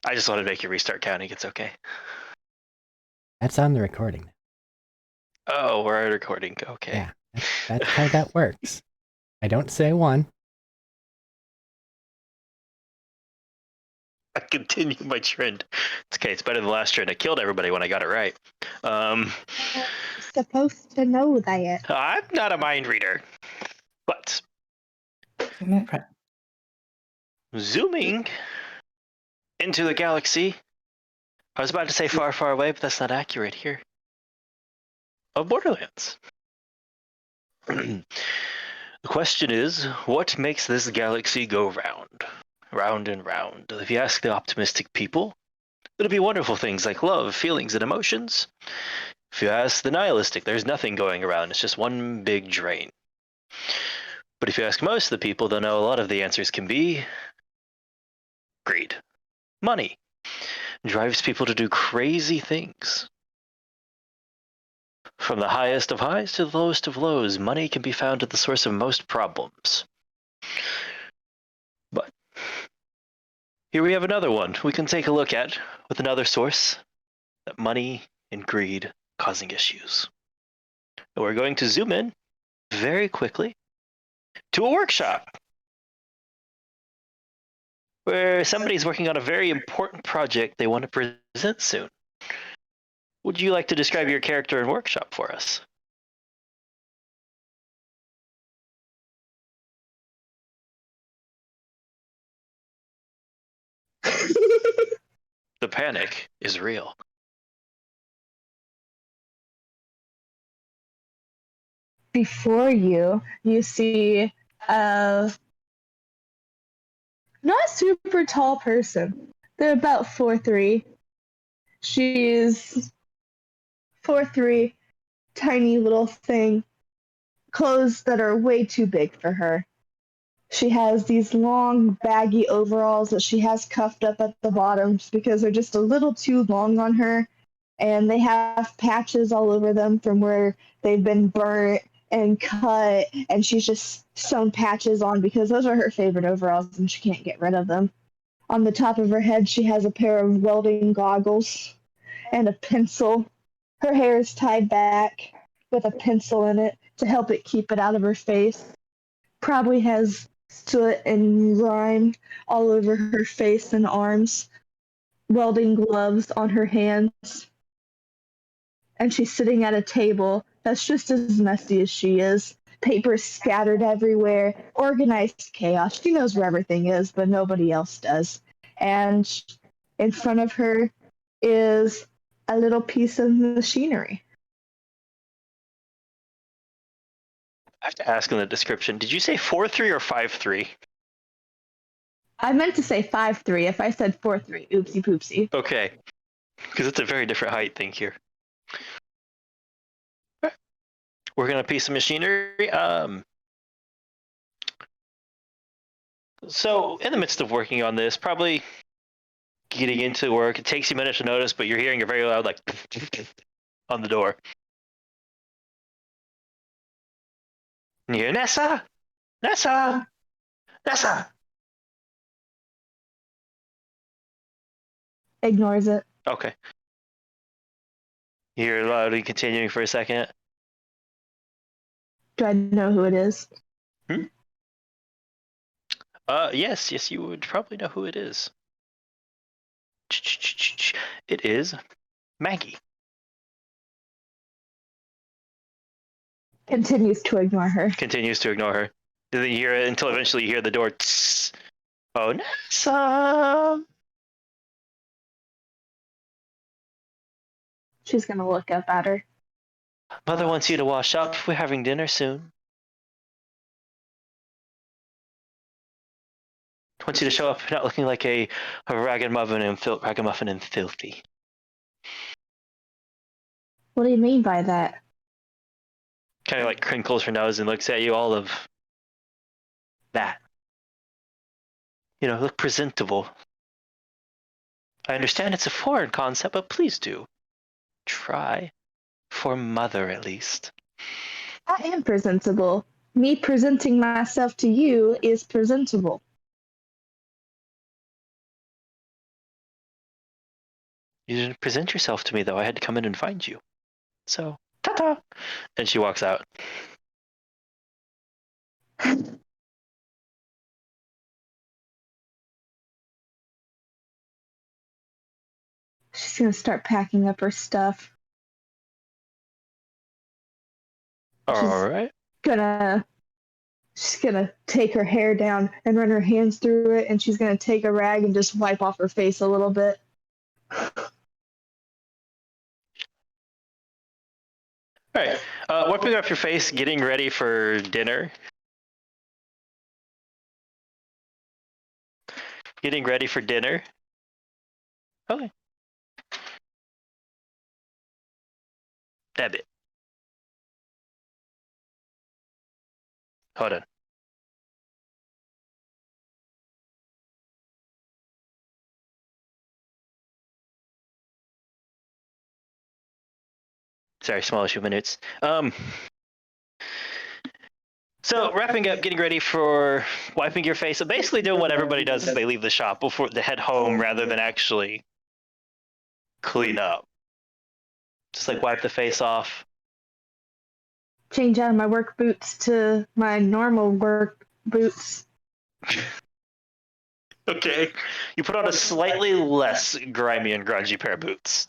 I just wanted to make you restart counting. It's okay. That's on the recording. Oh, we're recording. Okay. Yeah, that's how that works. I don't say one. I continue my trend. It's okay. It's better than the last trend. I killed everybody when I got it right. You're supposed to know that. I'm not a mind reader, but zooming into the galaxy. I was about to say far, far away, but that's not accurate here. Of Borderlands. The question is, what makes this galaxy go round? Round and round. If you ask the optimistic people, it'll be wonderful things like love, feelings, and emotions. If you ask the nihilistic, there's nothing going around. It's just one big drain. But if you ask most of the people, they'll know a lot of the answers can be greed. Money drives people to do crazy things. From the highest of highs to the lowest of lows, money can be found at the source of most problems. But here we have another one we can take a look at with another source, that money and greed causing issues. And we're going to zoom in very quickly to a workshop where somebody's working on a very important project they want to present soon. Would you like to describe your character in workshop for us? The panic is real. Before you see a not super tall person. They're about 4'3". She's 4'3", tiny little thing, clothes that are way too big for her. She has these long, baggy overalls that she has cuffed up at the bottoms because they're just a little too long on her, and they have patches all over them from where they've been burnt and cut, and she's just sewn patches on because those are her favorite overalls and she can't get rid of them. On the top of her head, she has a pair of welding goggles and a pencil. Her hair is tied back with a pencil in it to help it keep it out of her face. Probably has soot and grime all over her face and arms, welding gloves on her hands, and she's sitting at a table that's just as messy as she is. Papers scattered everywhere, organized chaos. She knows where everything is, but nobody else does. And in front of her is a little piece of machinery. I have to ask in the description, did you say 4'3" or 5'3"? I meant to say 5'3". If I said 4'3", oopsie poopsie. Okay, because it's a very different height thing here. We're gonna piece of machinery. So in the midst of working on this, probably getting into work, it takes you minutes to notice, but you're hearing a very loud like on the door. And you hear Nessa, Nessa, Nessa. Ignores it. Okay. You hear loudly continuing for a second. Do I know who it is? Yes, you would probably know who it is. It is Maggie. Continues to ignore her. Continues to ignore her. Then you hear it until eventually you hear the door. Tss. Oh, Nessa. She's gonna look up at her. Mother wants you to wash up. We're having dinner soon. Wants you to show up not looking like a ragamuffin and filthy. What do you mean by that? Kind of like crinkles her nose and looks at you, all of that. You know, look presentable. I understand it's a foreign concept, but please do. Try. For Mother, at least. I am presentable. Me presenting myself to you is presentable. You didn't present yourself to me, though. I had to come in and find you. So, ta-ta! And she walks out. She's gonna start packing up her stuff. All right. She's gonna take her hair down and run her hands through it, and she's gonna take a rag and just wipe off her face a little bit. All right. Wiping off your face, getting ready for dinner. Getting ready for dinner. Okay. Debit. Hold on. Sorry, small issue minutes. So wrapping up, getting ready for wiping your face, so basically doing what everybody does as they leave the shop before they head home, rather than actually clean up. Just like wipe the face off. Change out of my work boots to my normal work boots. Okay. You put on a slightly less grimy and grungy pair of boots.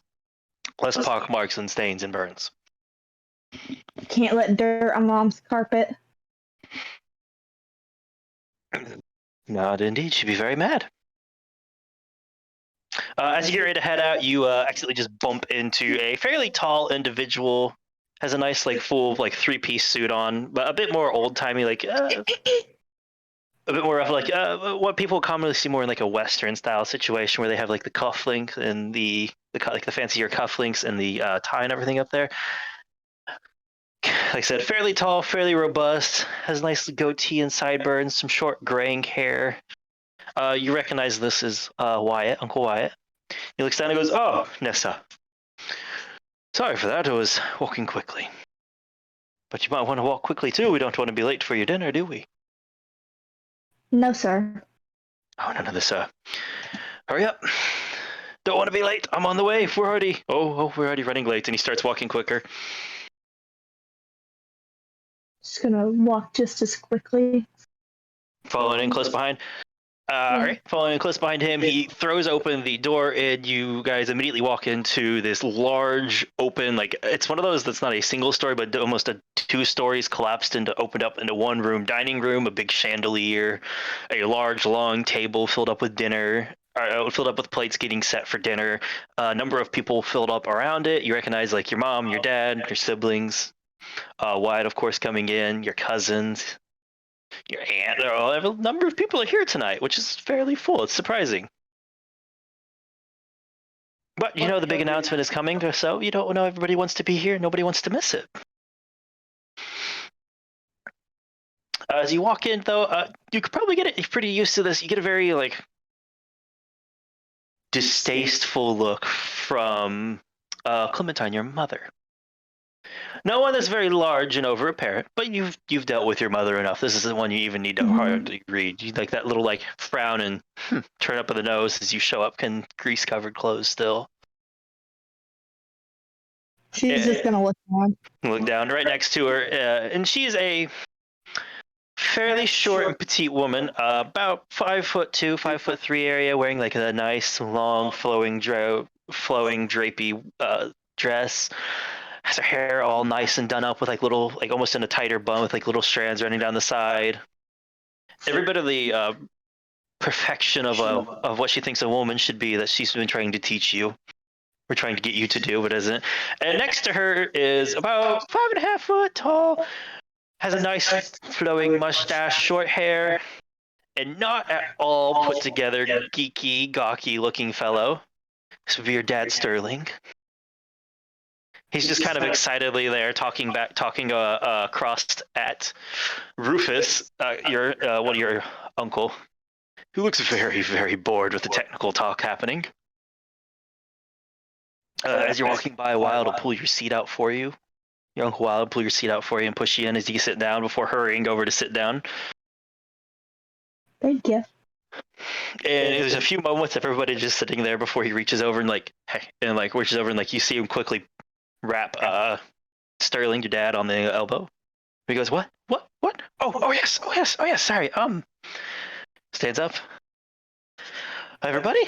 Less pock marks and stains and burns. Can't let dirt on Mom's carpet. Not indeed. She'd be very mad. As you get ready to head out, you accidentally just bump into a fairly tall individual. Has a nice, like, full, like, three-piece suit on, but a bit more old-timey, like, a bit more of, like, what people commonly see more in, like, a Western-style situation where they have, like, the cufflinks and the fancier cufflinks and the tie and everything up there. Like I said, fairly tall, fairly robust, has a nice goatee and sideburns, some short graying hair. You recognize this as Wyatt, Uncle Wyatt. He looks down and goes, "Oh, Nessa. Sorry for that, I was walking quickly. But you might want to walk quickly too, we don't want to be late for your dinner, do we?" No, sir. "Oh, none of this, hurry up. Don't want to be late, I'm on the way, we're already running late," and he starts walking quicker. Just gonna walk just as quickly. Following in close behind. All right, following close behind him, he throws open the door, and you guys immediately walk into this large, open, like, it's one of those that's not a single story, but almost a 2 stories collapsed into, opened up into one room, dining room, a big chandelier, a large, long table filled up with dinner, filled up with plates getting set for dinner, a number of people filled up around it. You recognize, like, your mom, your dad, your siblings, Wyatt, of course, coming in, your cousins, your aunt. A number of people are here tonight, which is fairly full. It's surprising. But you know the big announcement is coming, so you don't know everybody wants to be here. Nobody wants to miss it. As you walk in, though, you could probably get it. You're pretty used to this. You get a very, like, distasteful look from Clementine, your mother. No one that's very large and over a parent, but you've dealt with your mother enough. This isn't one you even need to hardly read. You like that little, like, frown and turn up of the nose as you show up in grease-covered clothes still. She's just gonna look down. Look down right next to her, and she's a fairly short and petite woman, about 5'2", 5'3" area, wearing like a nice long flowing drapey dress. Has her hair all nice and done up with like little, like almost in a tighter bun with like little strands running down the side. Every bit of the perfection of what she thinks a woman should be that she's been trying to teach you. We're trying to get you to do, but isn't. And next to her is about 5.5 foot tall, has a nice flowing mustache, short hair, and not at all put together, geeky, gawky looking fellow. This would be your dad, Sterling. He's just kind of excitedly there, talking across at Rufus, your uncle, who looks very, very bored with the technical talk happening. As you're walking by, Wild will pull your seat out for you. Your Uncle Wild will pull your seat out for you and push you in as you sit down before hurrying over to sit down. Thank you. And there's a few moments of everybody just sitting there before he reaches over and like, hey, and like reaches over and like you see him quickly wrap Sterling, your dad, on the elbow. He goes, what? Oh yes. Sorry. Stands up. Hi, everybody.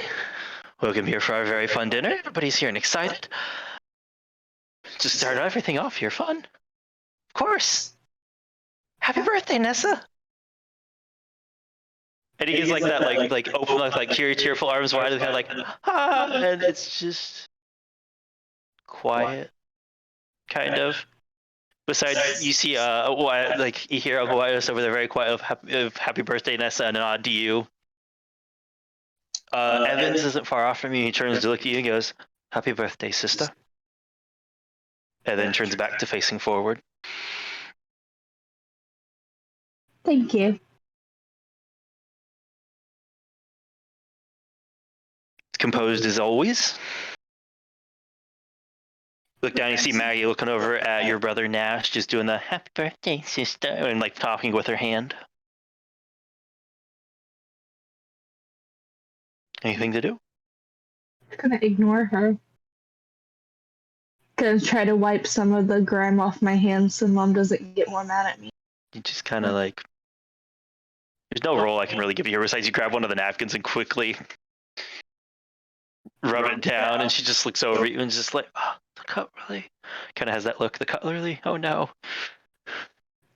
Welcome here for our very fun dinner. Everybody's here and excited. Just start everything off here. Fun. Of course. Happy birthday, Nessa. And he gives like that, like open, like cheerful arms wide, and kind of like, and it's just quiet, kind of. Besides, you see, like you hear Uncle Wyatt over there, very quiet, of happy birthday, Nessa, and a nod to you. Evans isn't far off from you. He turns to look at you and goes, "Happy birthday, sister," and then turns back to facing forward. Thank you. It's composed as always. Look down, you see Maggie looking over at your brother Nash, just doing the happy birthday, sister, and like talking with her hand. Anything to do? I'm gonna ignore her. Gonna try to wipe some of the grime off my hands so Mom doesn't get more mad at me. You just kind of like, there's no role I can really give you here besides you grab one of the napkins and quickly rub it down, and she just looks over at you and just like, oh, the cutlery. Kind of has that look, the cutlery. Oh no.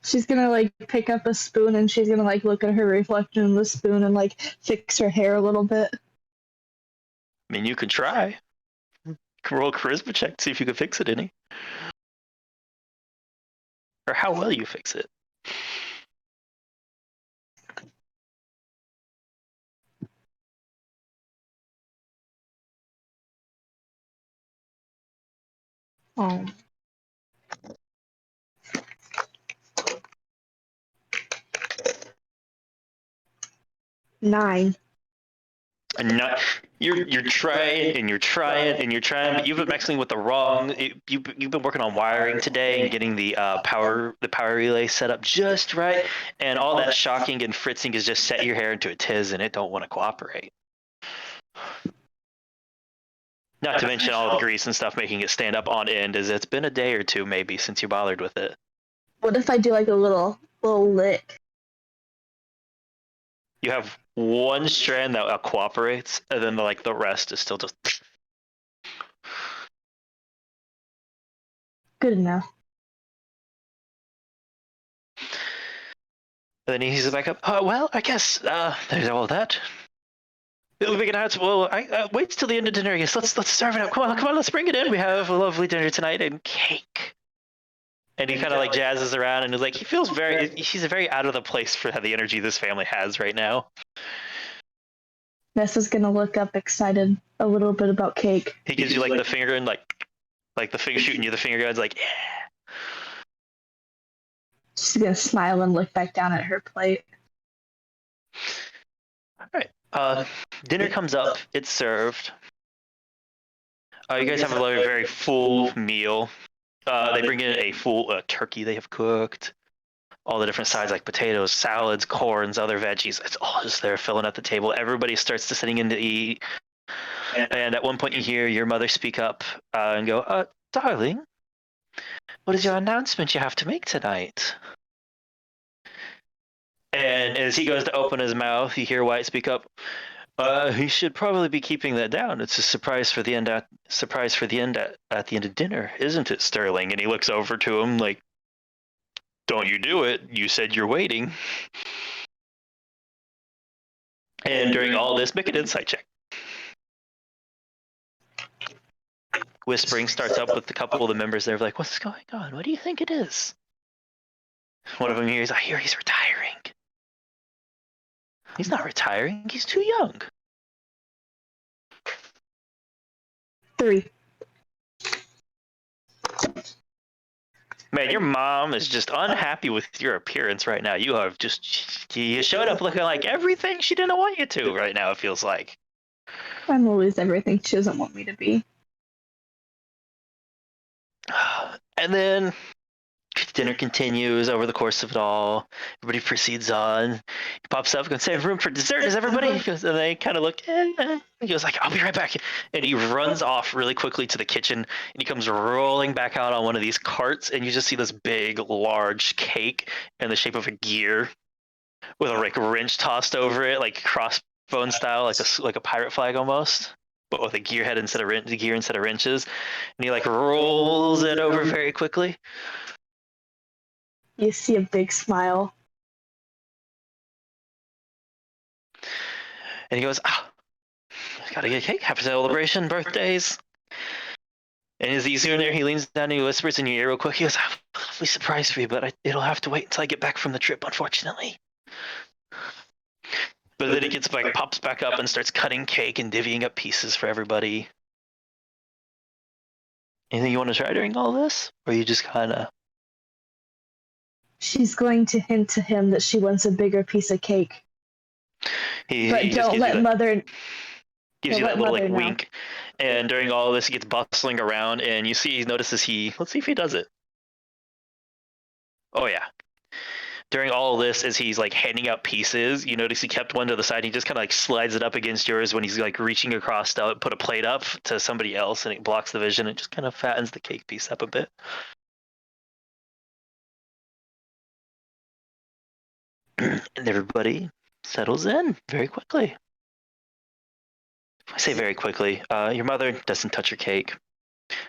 She's gonna like pick up a spoon and she's gonna like look at her reflection in the spoon and like fix her hair a little bit. I mean, you could try. You can roll a charisma check to see if you can fix it any. Or how well you fix it. Oh. Nine. And not, you're trying and you're trying and you're trying, but you've been messing with the wrong. You've been working on wiring today and getting the power relay set up just right, and all that shocking and fritzing has just set your hair into a tiz, and it don't want to cooperate. Not to mention all the grease and stuff making it stand up on end, as it's been a day or two maybe since you bothered with it. What if I do like a little lick? You have one strand that cooperates, and then like the rest is still just. Good enough. And then he eases back up. Well, I guess there's all that. We'll begin out. Well, I wait till the end of dinner. Yes, let's serve it up. Come on, let's bring it in. We have a lovely dinner tonight and cake. And he kind of like jazzes around and is like, he's very out of the place for the energy this family has right now. Nessa's gonna look up excited a little bit about cake. He gives you like the finger and like the finger shooting you the finger guns, like, yeah. She's gonna smile and look back down at her plate. All right. Dinner comes up. It's served. You guys have a very full meal. They bring in a full turkey they have cooked. All the different sides like potatoes, salads, corns, other veggies. It's all just there filling up the table. Everybody starts to sitting in to eat. And at one point you hear your mother speak up and go, darling, what is your announcement you have to make tonight? And as he goes to open his mouth, you hear Wyatt speak up. He should probably be keeping that down. It's a surprise for the end at the end of dinner, isn't it, Sterling? And he looks over to him like, don't you do it. You said you're waiting. And during all this, make an insight check. Whispering starts up with a couple of the members there, like, what's going on? What do you think it is? One of them hears, I hear he's retiring. He's not retiring. He's too young. 3. Man, your mom is just unhappy with your appearance right now. You showed up looking like everything she didn't want you to right now, it feels like. I'm always everything she doesn't want me to be. And then Dinner continues over the course of it all. Everybody proceeds on. He pops up and says, "Room for dessert, is everybody?" He goes, and they kind of look. He goes like, "I'll be right back," and he runs off really quickly to the kitchen. And he comes rolling back out on one of these carts, and you just see this big, large cake in the shape of a gear, with a like wrench tossed over it, like crossbone style, like a pirate flag almost, but with a gear head instead of gear instead of wrenches. And he like rolls it over very quickly. You see a big smile. And he goes, "Gotta get cake. Happy celebration, birthdays." And as he's in there, he leans down and he whispers in your ear real quick. He goes, "I have a lovely surprise for you, but it'll have to wait until I get back from the trip, unfortunately." But then he gets back, pops back up and starts cutting cake and divvying up pieces for everybody. Anything you want to try during all this? Or you just kind of... She's going to hint to him that she wants a bigger piece of cake. But don't let Mother... Gives you that little like wink. And during all of this, he gets bustling around, and you see, he notices let's see if he does it. Oh yeah. During all of this, as he's like handing out pieces, you notice he kept one to the side. He just kind of like slides it up against yours when he's like reaching across to put a plate up to somebody else, and it blocks the vision. It just kind of fattens the cake piece up a bit. And everybody settles in very quickly. I say very quickly. Your mother doesn't touch your cake.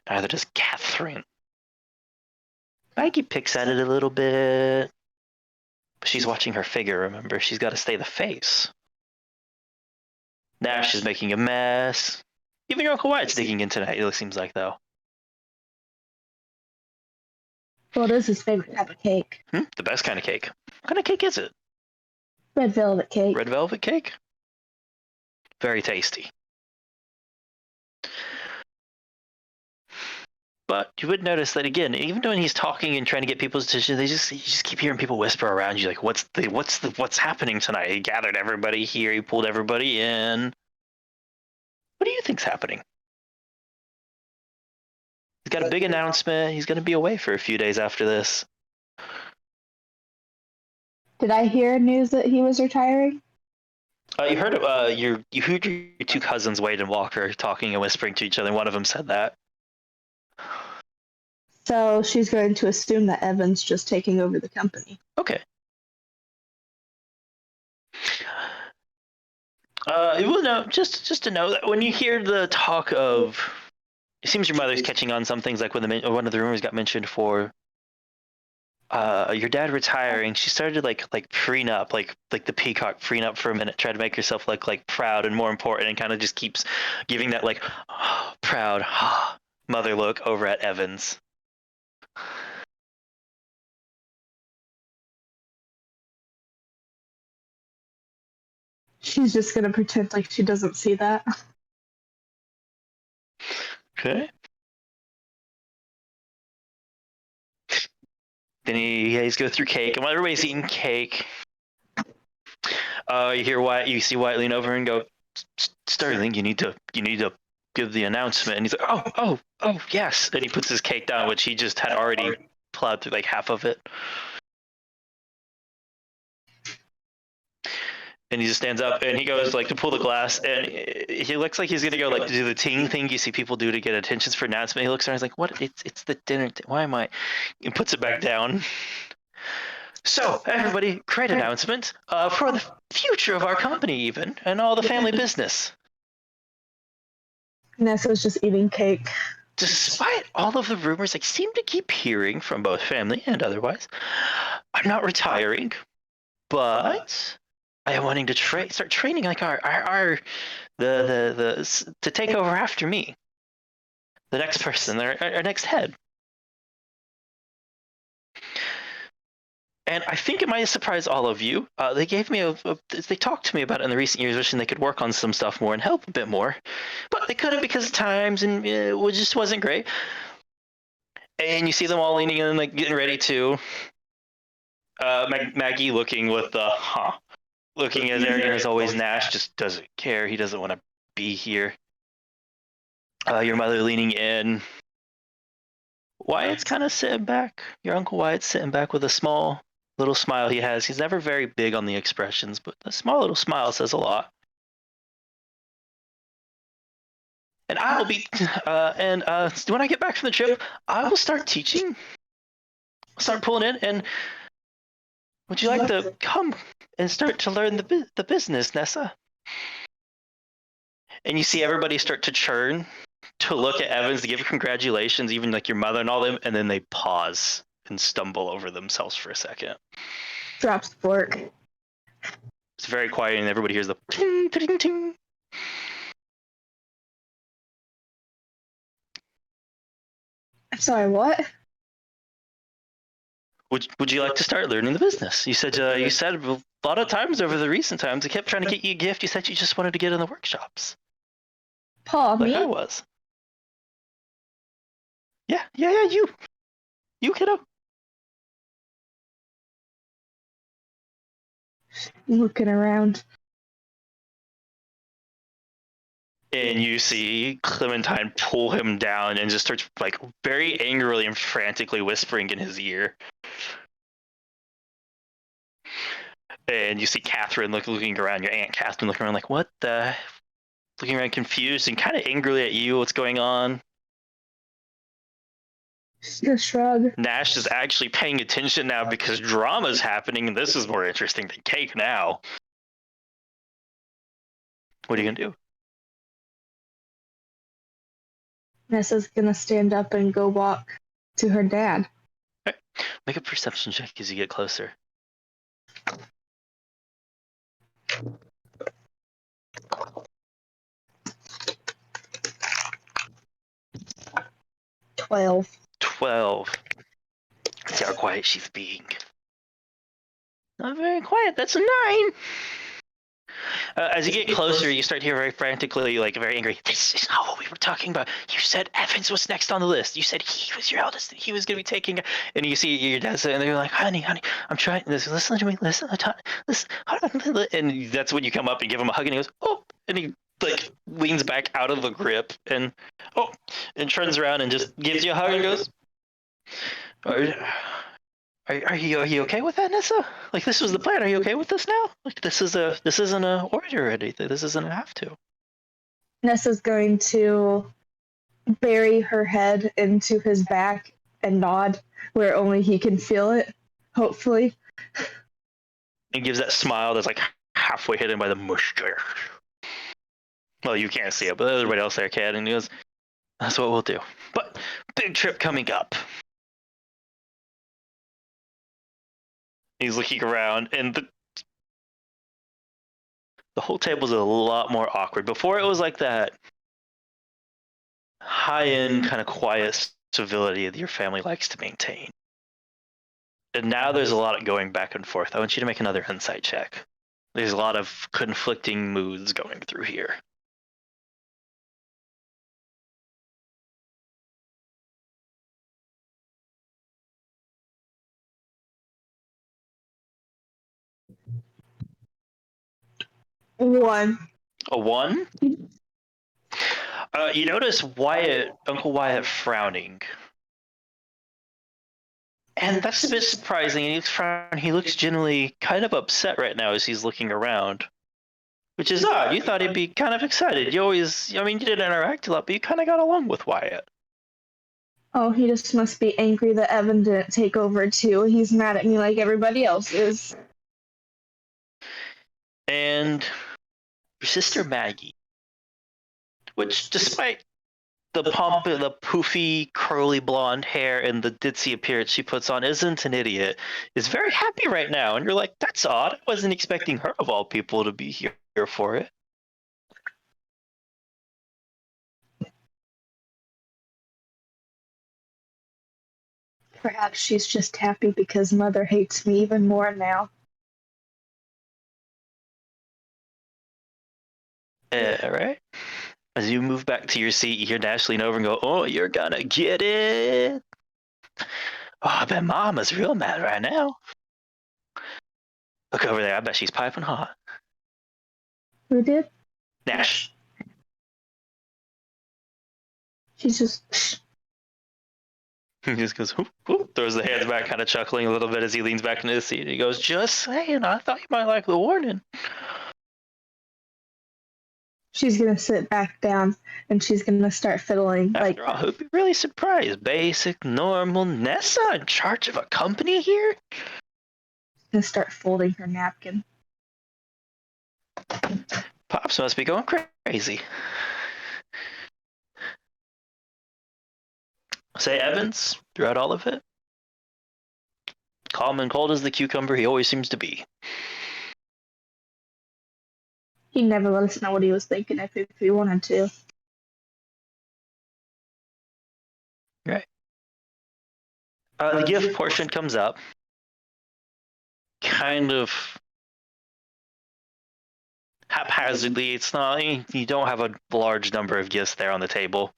Neither does Catherine. Maggie picks at it a little bit. But she's watching her figure, remember? She's got to stay the face. Nash is making a mess. Even your Uncle Wyatt's digging in tonight, it seems like, though. What is his favorite type of cake? The best kind of cake. What kind of cake is it? Red velvet cake. Red velvet cake? Very tasty. But you would notice that again, even when he's talking and trying to get people's attention, you just keep hearing people whisper around you, like, "What's happening tonight?" He gathered everybody here. He pulled everybody in. What do you think's happening? He's got a big announcement. He's going to be away for a few days after this. Did I hear news that he was retiring? You heard you heard your two cousins, Wade and Walker, talking and whispering to each other. One of them said that. So she's going to assume that Evan's just taking over the company. Okay. Well, no, just to know that when you hear the talk of, it seems your mother's catching on some things, like when one of the rumors got mentioned for your dad retiring. She started like prenup, like the peacock prenup for a minute, try to make herself look like proud and more important, and kind of just keeps giving that like proud mother look over at Evans. She's just gonna pretend like she doesn't see that. Okay. Then he's go through cake, and while everybody's eating cake, you see Wyatt lean over and go, "Sterling, you need to give the announcement." And he's like, "Oh, yes." And he puts his cake down, which he just had already plowed through like half of it. And he just stands up and he goes like to pull the glass, and he looks like he's gonna go like do the ting thing you see people do to get attention for announcement. He looks around, he's like, "What? It's the dinner. Why am I?" He puts it back down. "So everybody, great announcement for the future of our company, even, and all the family business." Nessa's just eating cake. Despite all of the rumors I seem to keep hearing from both family and otherwise, I'm not retiring, but I am wanting to start training like to take over after me, the next person, our next head. And I think it might surprise all of you. They gave me they talked to me about it in the recent years, wishing they could work on some stuff more and help a bit more, but they couldn't because of times, and it just wasn't great. And you see them all leaning in, like getting ready to. Maggie looking with the looking as arrogant as always. Nash just doesn't care. He doesn't want to be here. Your mother leaning in. Wyatt's kind of sitting back. Your Uncle Wyatt's sitting back with a small little smile he has. He's never very big on the expressions, but a small little smile says a lot. And I'll be, when I get back from the trip, I will start teaching. Start pulling in, and would you like to come and start to learn the business, Nessa? And you see everybody start to churn to look at Evans to give congratulations, even like your mother and all them, and then they pause and stumble over themselves for a second. Drops the fork. It's very quiet, and everybody hears the ting, ting, ting. I'm sorry, what? Would you like to start learning the business? You said a lot of times over the recent times, I kept trying to get you a gift. You said you just wanted to get in the workshops. Paul, Like me? I was. Yeah, you kiddo. Looking around. And you see Clementine pull him down and just starts like very angrily and frantically whispering in his ear. And you see Catherine looking around, your Aunt Catherine looking around like, what the? Looking around confused and kind of angrily at you, what's going on? Just a shrug. Nash is actually paying attention now because drama's happening, and this is more interesting than cake now. What are you gonna do? Nessa's gonna stand up and go walk to her dad. Make a perception check as you get closer. 12. 12. See how quiet she's being. Not very quiet. That's a 9. As you get closer, you start to hear very frantically, like very angry. This is not what we were talking about. You said Evans was next on the list. You said he was your eldest. He was going to be taking. And you see your dad, and they're like, "Honey, I'm trying this. Listen to me. Listen. And that's when you come up and give him a hug, and he goes, "Oh," and he like leans back out of the grip and turns around and just gives you a hug and goes, Are you okay with that, Nessa? Like this was the plan. Are you okay with this now? Like this isn't a order or anything. This isn't a have to. Nessa's going to bury her head into his back and nod where only he can feel it, hopefully. And gives that smile that's like halfway hidden by the mush. Well, you can't see it, but everybody else there can. And he goes, "That's what we'll do." But big trip coming up. He's looking around, and the whole table's a lot more awkward. Before it was like that high-end kind of quiet civility that your family likes to maintain. And now there's a lot of going back and forth. I want you to make another insight check. There's a lot of conflicting moods going through here. One. A 1? You notice Uncle Wyatt frowning. And that's a bit surprising. He looks generally kind of upset right now as he's looking around. Which is odd. You thought he'd be kind of excited. You didn't interact a lot, but you kind of got along with Wyatt. Oh, he just must be angry that Evan didn't take over too. He's mad at me like everybody else is. And your sister Maggie, which despite the poofy, curly blonde hair and the ditzy appearance she puts on, isn't an idiot, is very happy right now. And you're like, that's odd. I wasn't expecting her, of all people, to be here for it. Perhaps she's just happy because Mother hates me even more now. Right? As you move back to your seat, you hear Dash lean over and go, "Oh, you're gonna get it." Oh, I bet Mama's real mad right now. Look over there. I bet she's piping hot. Who did? Nash. She's just. He just goes, whoop, whoop, throws the hands back, kind of chuckling a little bit as he leans back into the seat. He goes, just saying, I thought you might like the warning. She's gonna sit back down and she's gonna start fiddling. After all, who'd be really surprised? Basic, normal Nessa in charge of a company here? Gonna start folding her napkin. Pops must be going crazy. Say Evans throughout all of it. Calm and cold as the cucumber he always seems to be. He never let us know what he was thinking if he wanted to. Right. The gift portion comes up. Kind of haphazardly. It's not, you don't have a large number of gifts there on the table.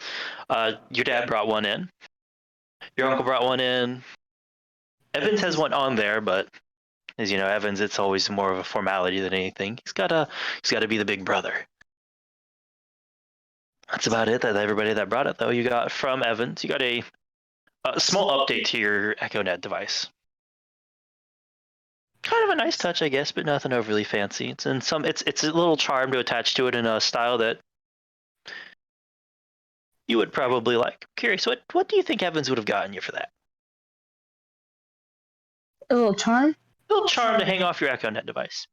Your dad brought one in. Your uncle brought one in. Evans has one on there, but as you know, Evans, it's always more of a formality than anything. He's gotta be the big brother. That's about it. That everybody that brought it, though, you got from Evans. You got a small update to your EchoNet device. Kind of a nice touch, I guess, but nothing overly fancy. It's a little charm to attach to it in a style that you would probably like. Curious, what do you think Evans would have gotten you for that? A little charm? A little charm to hang off your EchoNet device.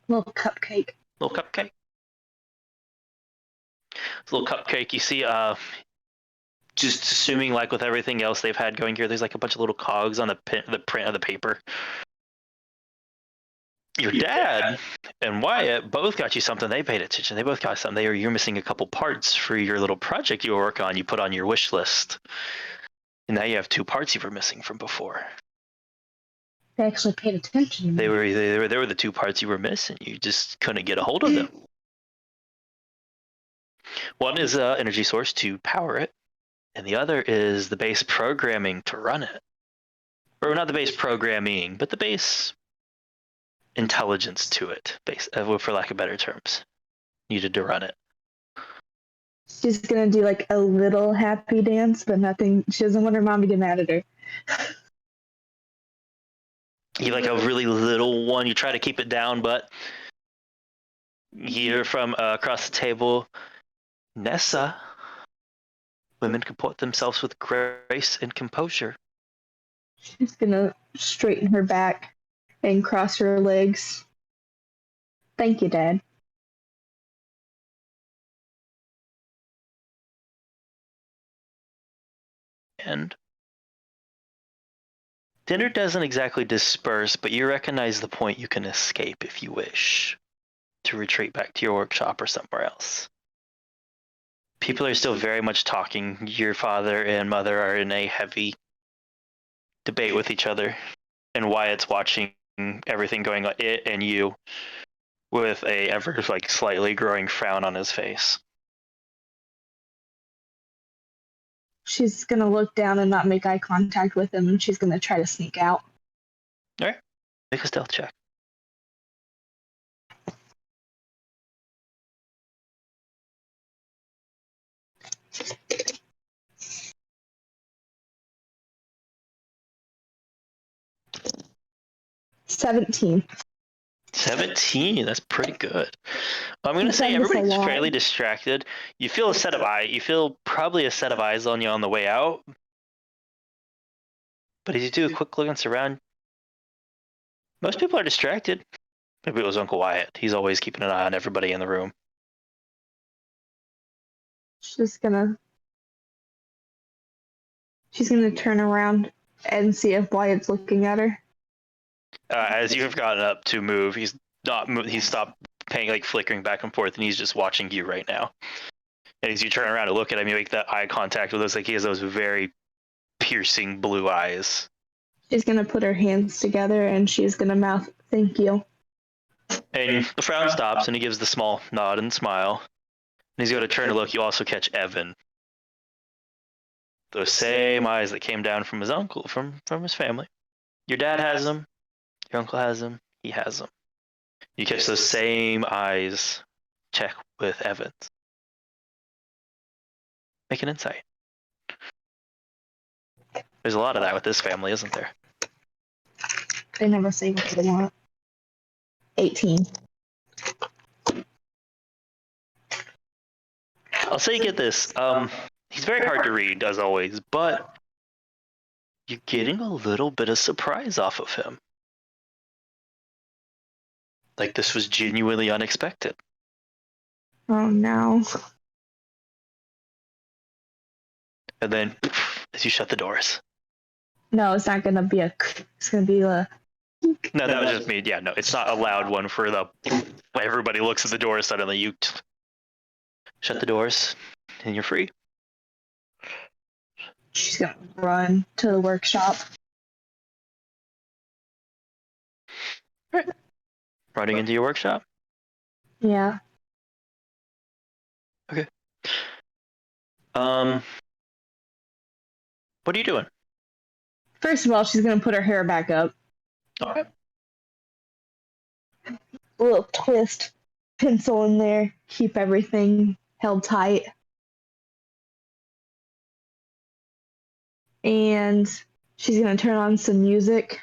A little cupcake. Little cupcake. It's a little cupcake. You see, just assuming like with everything else they've had going here, there's like a bunch of little cogs on the print of the paper. Your dad and Wyatt both got you something. They paid attention. They both got something. You're missing a couple parts for your little project you were working on. You put on your wish list, and now you have 2 parts you were missing from before. They actually paid attention. They were the 2 parts you were missing. You just couldn't get a hold of them. One is an energy source to power it, and the other is the base programming to run it. Or not the base programming, but the base intelligence to it, for lack of better terms, needed to run it. She's gonna do like a little happy dance, but nothing. She doesn't want her mom to get mad at her. You like a really little one. You try to keep it down, but you hear from across the table, Nessa. Women comport themselves with grace and composure. She's gonna straighten her back and cross her legs. Thank you, Dad. And dinner doesn't exactly disperse, but you recognize the point. You can escape if you wish to retreat back to your workshop or somewhere else. People are still very much talking. Your father and mother are in a heavy debate with each other, and Wyatt's watching everything going on, it and you, with a ever like slightly growing frown on his face. She's gonna look down and not make eye contact with him, and she's gonna try to sneak out. All right, make a stealth check. $17. 17. That's pretty good. I'm gonna You've say done this a everybody's lot. fairly distracted. You feel You feel probably a set of eyes on you on the way out. But as you do a quick glance around, most people are distracted. Maybe it was Uncle Wyatt. He's always keeping an eye on everybody in the room. She's gonna turn around and see if Wyatt's looking at her. As you have gotten up to move, he's stopped paying, like flickering back and forth, and he's just watching you right now. And as you turn around to look at him, you make that eye contact with us, like he has those very piercing blue eyes. She's gonna put her hands together and she's gonna mouth, "Thank you." And the frown stops, and he gives the small nod and smile. And he's going to turn to look. You also catch Evan. Those same eyes that came down from his uncle, from his family. Your dad has them. Your uncle has them. He has them. You catch those same eyes check with Evans. Make an insight. There's a lot of that with this family, isn't there? They never say what they want. 18. I'll say you get this. He's very hard to read, as always, but you're getting a little bit of surprise off of him. Like this was genuinely unexpected. Oh no. And then, as you shut the doors. No, it's not gonna be a. It's gonna be a. No, that was just me. Yeah, no, it's not a loud one for the. Everybody looks at the door. Suddenly, you shut the doors, and you're free. She's gonna run to the workshop. Right. Running into your workshop. Yeah. Okay. What are you doing? First of all, she's gonna put her hair back up. Okay. A little twist, pencil in there, keep everything held tight. And she's gonna turn on some music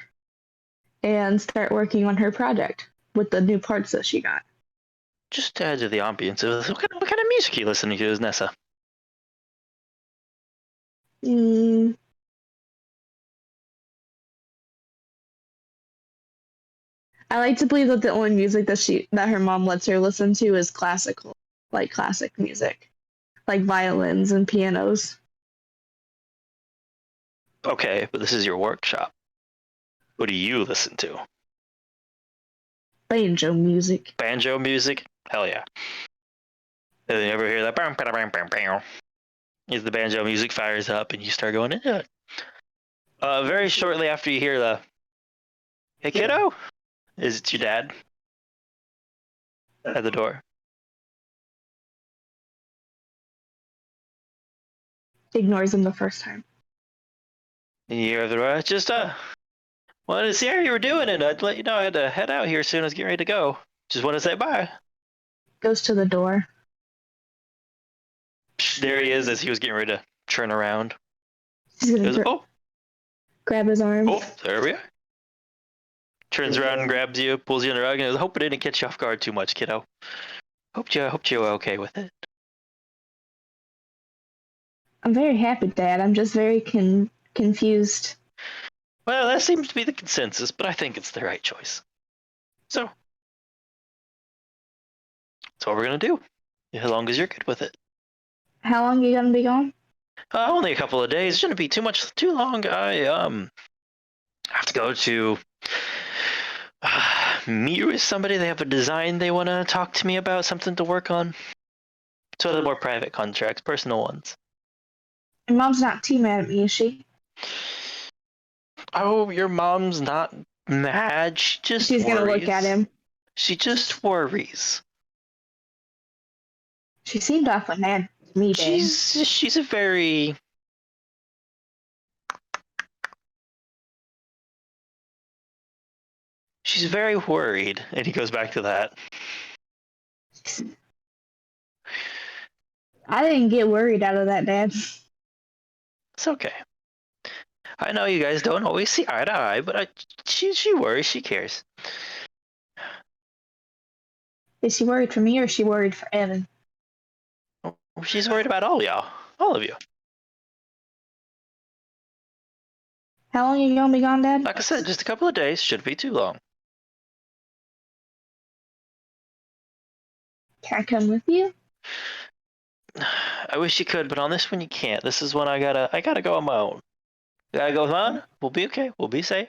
and start working on her project with the new parts that she got. Just to add to the ambience, what kind of music are you listening to, is Nessa? I like to believe that the only music that her mom lets her listen to is classical, like classic music, like violins and pianos. Okay, but this is your workshop. What do you listen to? Banjo music. Banjo music? Hell yeah. You ever hear that? As the banjo music fires up and you start going into it. Very shortly after you hear the, "Hey kiddo," is it your dad at the door? Ignores him the first time. And you hear the door, just wanted to see how you were doing, and I'd let you know I had to head out here soon. I was getting ready to go. Just want to say bye. Goes to the door. There he is as he was getting ready to turn around. She's gonna Goes, grab his arm. oh, there we are. Turns around and grabs you, pulls you in the rug, and goes, "Hope it didn't catch you off guard too much, kiddo. Hope you were okay with it." I'm very happy, Dad. I'm just very confused. Well, that seems to be the consensus, but I think it's the right choice. So, that's what we're gonna do, as long as you're good with it. How long are you gonna be gone? Only a couple of days. Shouldn't be too long. I have to go to meet with somebody. They have a design they want to talk to me about, something to work on. It's one of the more private contracts, personal ones. Your mom's not too mad at me, is she? Oh, your mom's not mad. She's gonna look at him. She just worries. She seemed awfully mad to me, Dad. She's a very She's very worried, and he goes back to that. I didn't get worried out of that, Dad. It's okay. I know you guys don't always see eye to eye, but she worries, she cares. Is she worried for me or is she worried for Evan? She's worried about all y'all. All of you. How long are you gonna be gone, Dad? Like I said, just a couple of days. Shouldn't be too long. Can I come with you? I wish you could, but on this one you can't. This is when I gotta go on my own. Gotta go on. We'll be okay. We'll be safe.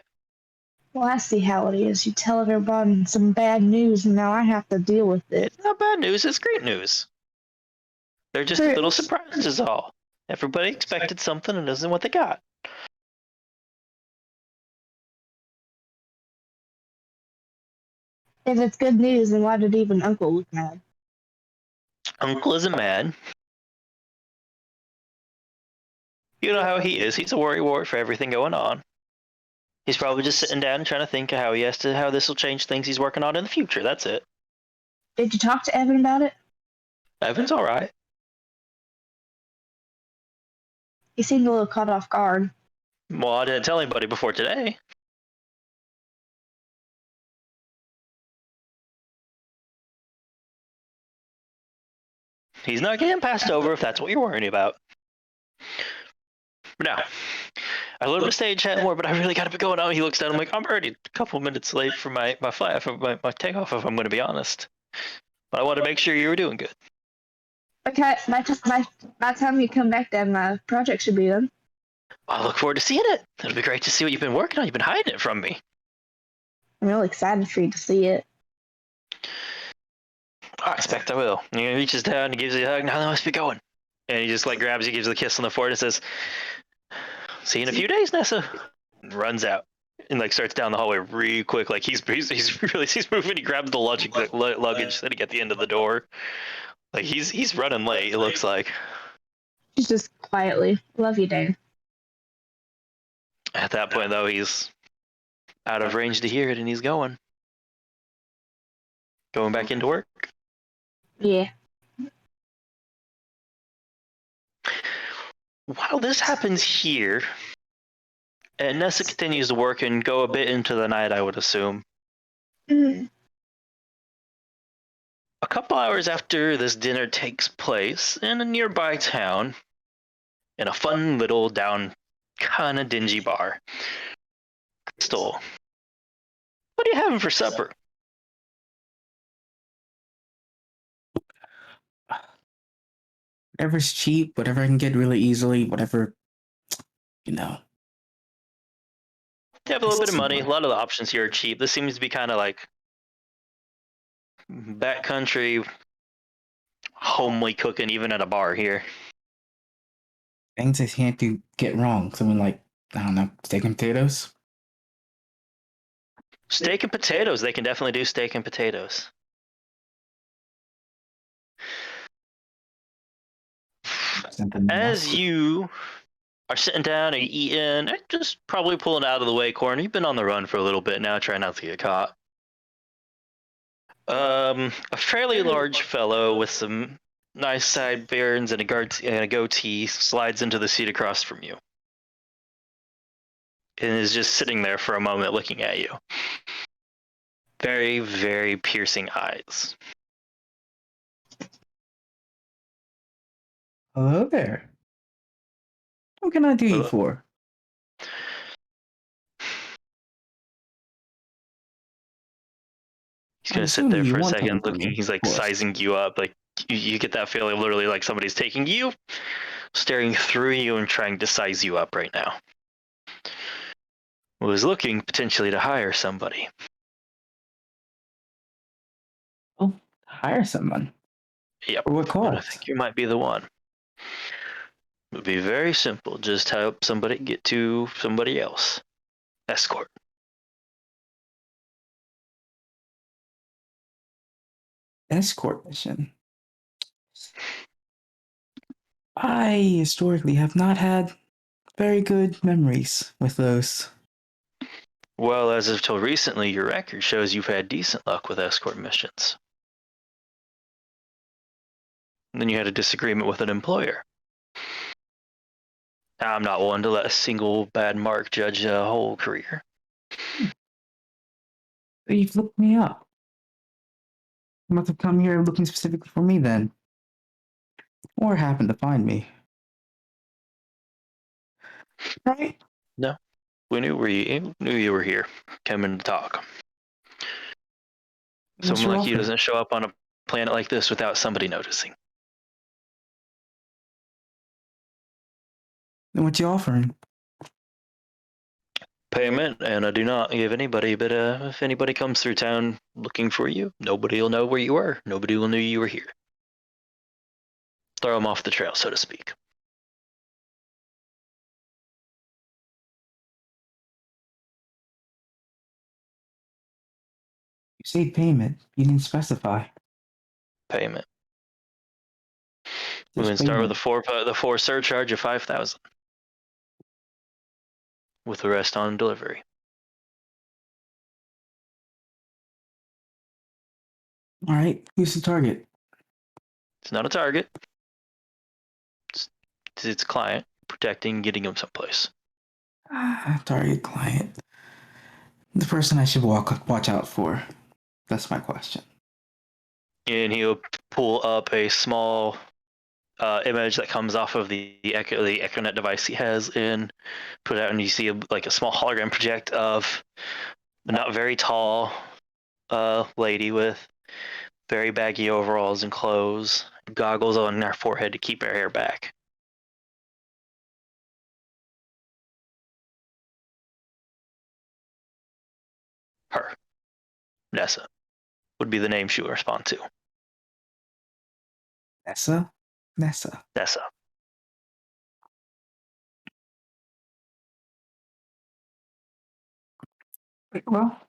Well, I see how it is. You tell everybody some bad news, and now I have to deal with it. It's not bad news. It's great news. They're just a little surprised is all. Everybody expected something and isn't what they got. If it's good news, then why did even Uncle look mad? Uncle isn't mad. You know how he is. He's a worrywart for everything going on. He's probably just sitting down and trying to think of how this will change things he's working on in the future. That's it. Did you talk to Evan about it? Evan's all right. He seemed a little caught off guard. Well, I didn't tell anybody before today. He's not getting passed over if that's what you're worrying about. Now, I love to stay and chat more, but I really got to be going out. He looks down. I'm like, I'm already a couple minutes late for my flight, for my takeoff, if I'm going to be honest. But I want to make sure you were doing good. Okay, by the time you come back, then my project should be done. I look forward to seeing it. It'll be great to see what you've been working on. You've been hiding it from me. I'm really excited for you to see it. I expect I will. And he reaches down and gives you a hug. Now I must be going. And he just like grabs you, gives you a kiss on the forehead, and says, "See you in a few days, Nessa." And runs out and like starts down the hallway real quick. Like he's moving. He grabs the luggage sitting at the end of the door. Like he's running late. It looks like. She's just quietly, love you, Dave. At that point, though, he's out of range to hear it, and he's going back into work. Yeah. While this happens here, and Nessa continues to work and go a bit into the night, I would assume. Mm-hmm. A couple hours after this dinner takes place in a nearby town, in a fun little down kind of dingy bar. Crystal, what are you having for supper? Whatever's cheap, whatever I can get really easily, whatever, you know. You have a little bit of money. A lot of the options here are cheap. This seems to be kind of like backcountry, homely cooking, even at a bar here. Things I can't get wrong. Something like, I don't know, steak and potatoes. Steak and potatoes. They can definitely do steak and potatoes. Something As else. you are sitting down and eating, and just probably pulling out of the way corner. You've been on the run for a little bit now, trying not to get caught. A fairly large fellow with some nice sideburns and a goatee slides into the seat across from you, and is just sitting there for a moment looking at you. Very, very piercing eyes. Hello there. What can I do you for? He's gonna sit there for a second, looking. He's like sizing you up. Like you get that feeling, literally, like somebody's taking you, staring through you, and trying to size you up right now. Was looking potentially to hire somebody. Oh, hire someone. Yep. For what And I cost? think you might be the one. It would be very simple. Just help somebody get to somebody else. Escort. Escort mission. I historically have not had very good memories with those. Well, as of till recently, your record shows you've had decent luck with escort missions. And then you had a disagreement with an employer. Now, I'm not one to let a single bad mark judge a whole career. So you've looked me up. You must have come here looking specifically for me then. Or happened to find me. Right? No. We knew you were here, coming to talk. What's Someone your like you offer? doesn't show up on a planet like this without somebody noticing. Then what you offering? Payment, and I do not give anybody, but if anybody comes through town looking for you, nobody will know where you were. Nobody will know you were here. Throw them off the trail, so to speak. You say payment. You didn't specify. Payment. We Just can start with payment. the four surcharge of 5,000, with the rest on delivery. All right. Who's the target? It's not a target. It's a client. protecting, getting him someplace. Target client. The person I should watch out for. That's my question. And he'll pull up a small image that comes off of the Echonet device he has, and put it out, and you see a small hologram project of a not very tall lady with very baggy overalls and clothes, goggles on her forehead to keep her hair back. Her, Nessa, would be the name she would respond to. Nessa? Nessa. Nessa. Well,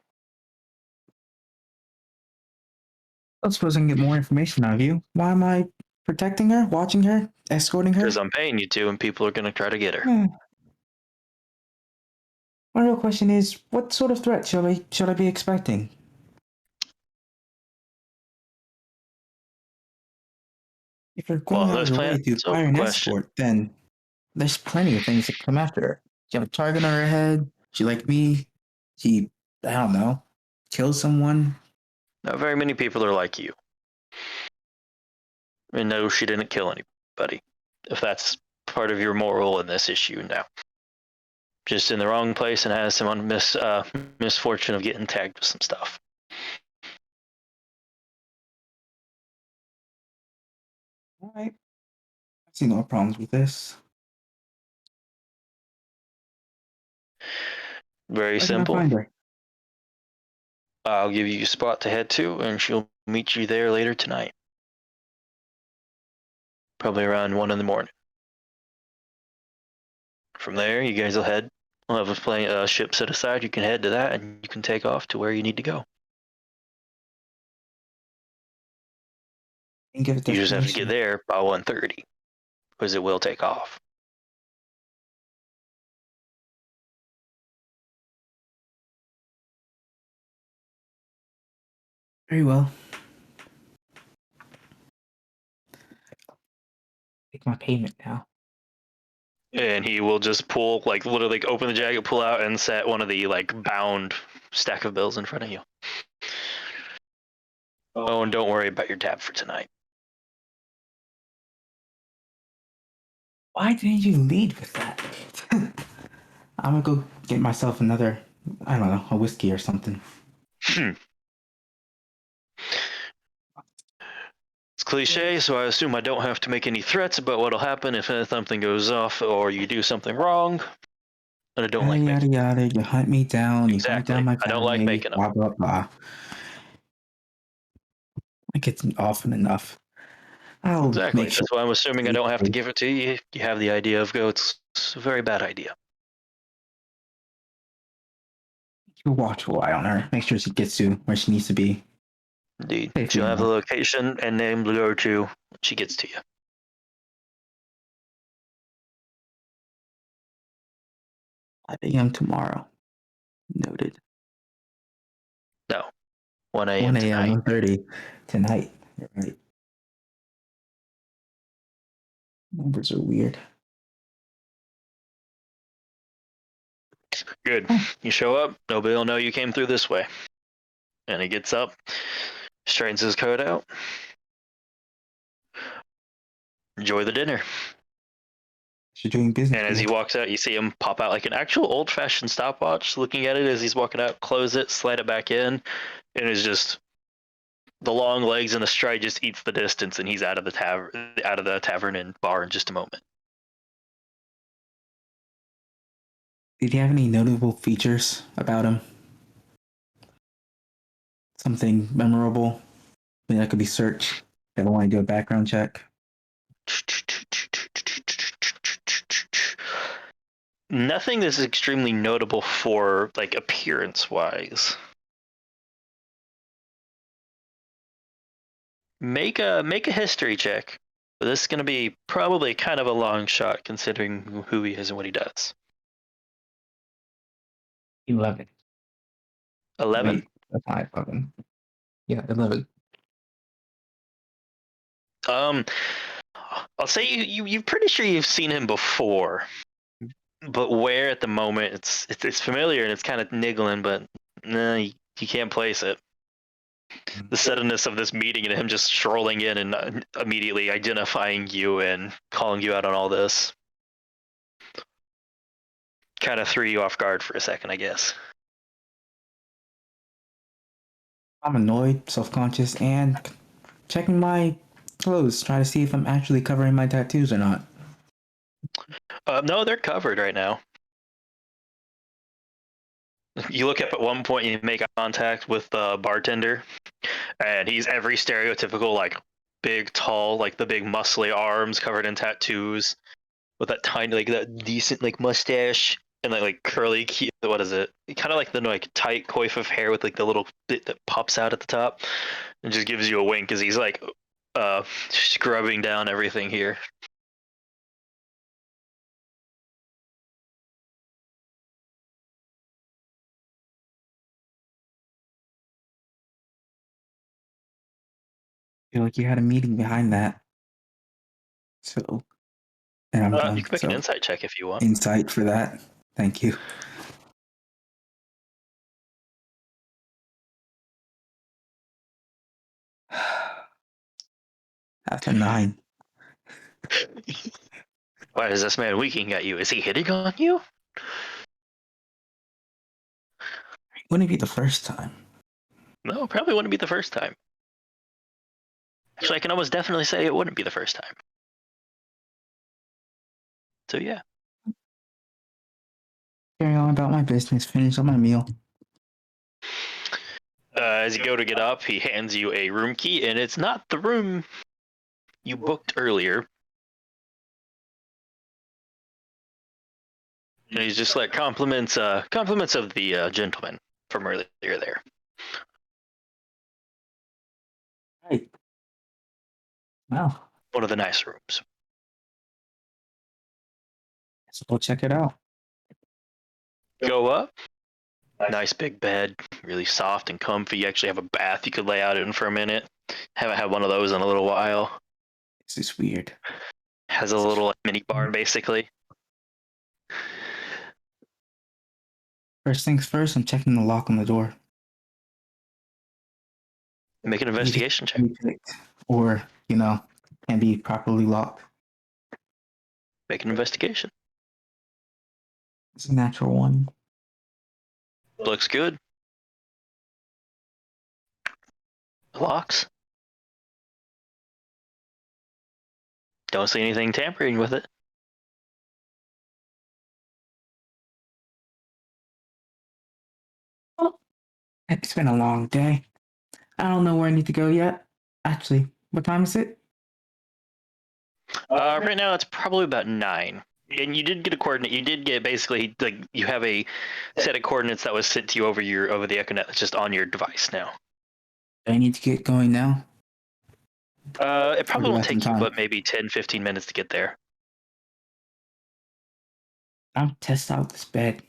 I suppose I can get more information out of you. Why am I protecting her, watching her, escorting her? Because I'm paying you to, and people are going to try to get her. Hmm. My real question is, what sort of threat should I be expecting? If you're going out of Those your way to plans, hire open an question. escort, then there's plenty of things that come after her. She have a target on her head. She like me. She, I don't know, kill someone. Not very many people are like you. And no, she didn't kill anybody. If that's part of your moral in this issue, now. Just in the wrong place and has some misfortune of getting tagged with some stuff. All right. I see no problems with this. Very Where can I simple. find her? I'll give you a spot to head to, and she'll meet you there later tonight. Probably around 1 in the morning. From there, you guys will head. We'll have a ship set aside. You can head to that, and you can take off to where you need to go. And give a You just have to get destination. there by 1:30, because it will take off. Very well. Take my payment now. And he will just pull, literally open the jacket, pull out, and set one of the bound stack of bills in front of you. Oh, and don't worry about your tab for tonight. Why didn't you lead with that? I'm gonna go get myself another, I don't know, a whiskey or something. It's cliche, so I assume I don't have to make any threats about what'll happen if something goes off or you do something wrong. And I don't Yada like yada making yada. You hunt me down. You hunt down exactly. my I don't like family. making them. Blah blah blah. I get often enough. I'll Exactly. make sure That's why I'm assuming I don't have to give it to you. You have the idea of go. It's a very bad idea. you watch eye on her. Make sure she gets to where she needs to be. Indeed. Safely She'll have the enough. location and name to go to when she gets to you. 5 a.m. tomorrow. Noted. No. 1 1 a.m. a.m. tonight. 1:30 tonight. You're right. Numbers are weird. Good. You show up, nobody will know you came through this way. And he gets up, straightens his coat out. Enjoy the dinner. You're doing business. And as he With walks out, you see him pop out like an actual old-fashioned stopwatch, looking at it as he's walking out, close it, slide it back in, and it's just the long legs and the stride just eats the distance, and he's out of the tavern and bar in just a moment. Did you have any notable features about him? Something memorable? Something that could be searched. If I want to do a background check. Nothing that's extremely notable for appearance-wise. Make a history check. But this is going to be probably kind of a long shot considering who he is and what he does. 11. 11. Wait, that's not 11. Yeah, 11. I'll say you're pretty sure you've seen him before, but where at the moment it's familiar and it's kind of niggling, but nah, you can't place it. The suddenness of this meeting and him just strolling in and immediately identifying you and calling you out on all this kind of threw you off guard for a second, I guess. I'm annoyed, self-conscious, and checking my clothes, trying to see if I'm actually covering my tattoos or not. No, they're covered right now. You look up at one point, you make eye contact with the bartender, and he's every stereotypical, like, big, tall, like the big muscly arms covered in tattoos, with that tiny, like that decent, like mustache and like curly, what is it? Kind of like the like tight coif of hair with like the little bit that pops out at the top, and just gives you a wink as he's like, scrubbing down everything here. I feel like you had a meeting behind that. So, and I'm You done. can make an So, insight check if you want. insight for that. Thank you. After 9. Why is this man winking at you? Is he hitting on you? Wouldn't it be the first time? No, probably wouldn't be the first time. Actually, I can almost definitely say it wouldn't be the first time. So yeah. Carry on about my business. Finish up my meal. As you go to get up, he hands you a room key, and it's not the room you booked earlier. And he's just like compliments of the gentleman from earlier there. Right. Wow. One of the nice rooms. So go check it out. Go up. Nice big bed, really soft and comfy. You actually have a bath you could lay out in for a minute. Haven't had one of those in a little while. This is weird. Has a little mini bar basically. First things first, I'm checking the lock on the door. Make an investigation check. Or, can be properly locked. Make an investigation. It's a natural one. Looks good. Locks. Don't see anything tampering with it. It's been a long day. I don't know where I need to go yet. Actually, what time is it? Right now it's probably about 9. And you did get a coordinate. You did get basically like you have a set of coordinates that was sent to you over the Echonet that's just on your device now. Do I need to get going now? It probably do I won't have some take you time? but maybe 10-15 minutes to get there. I'll test out this bed.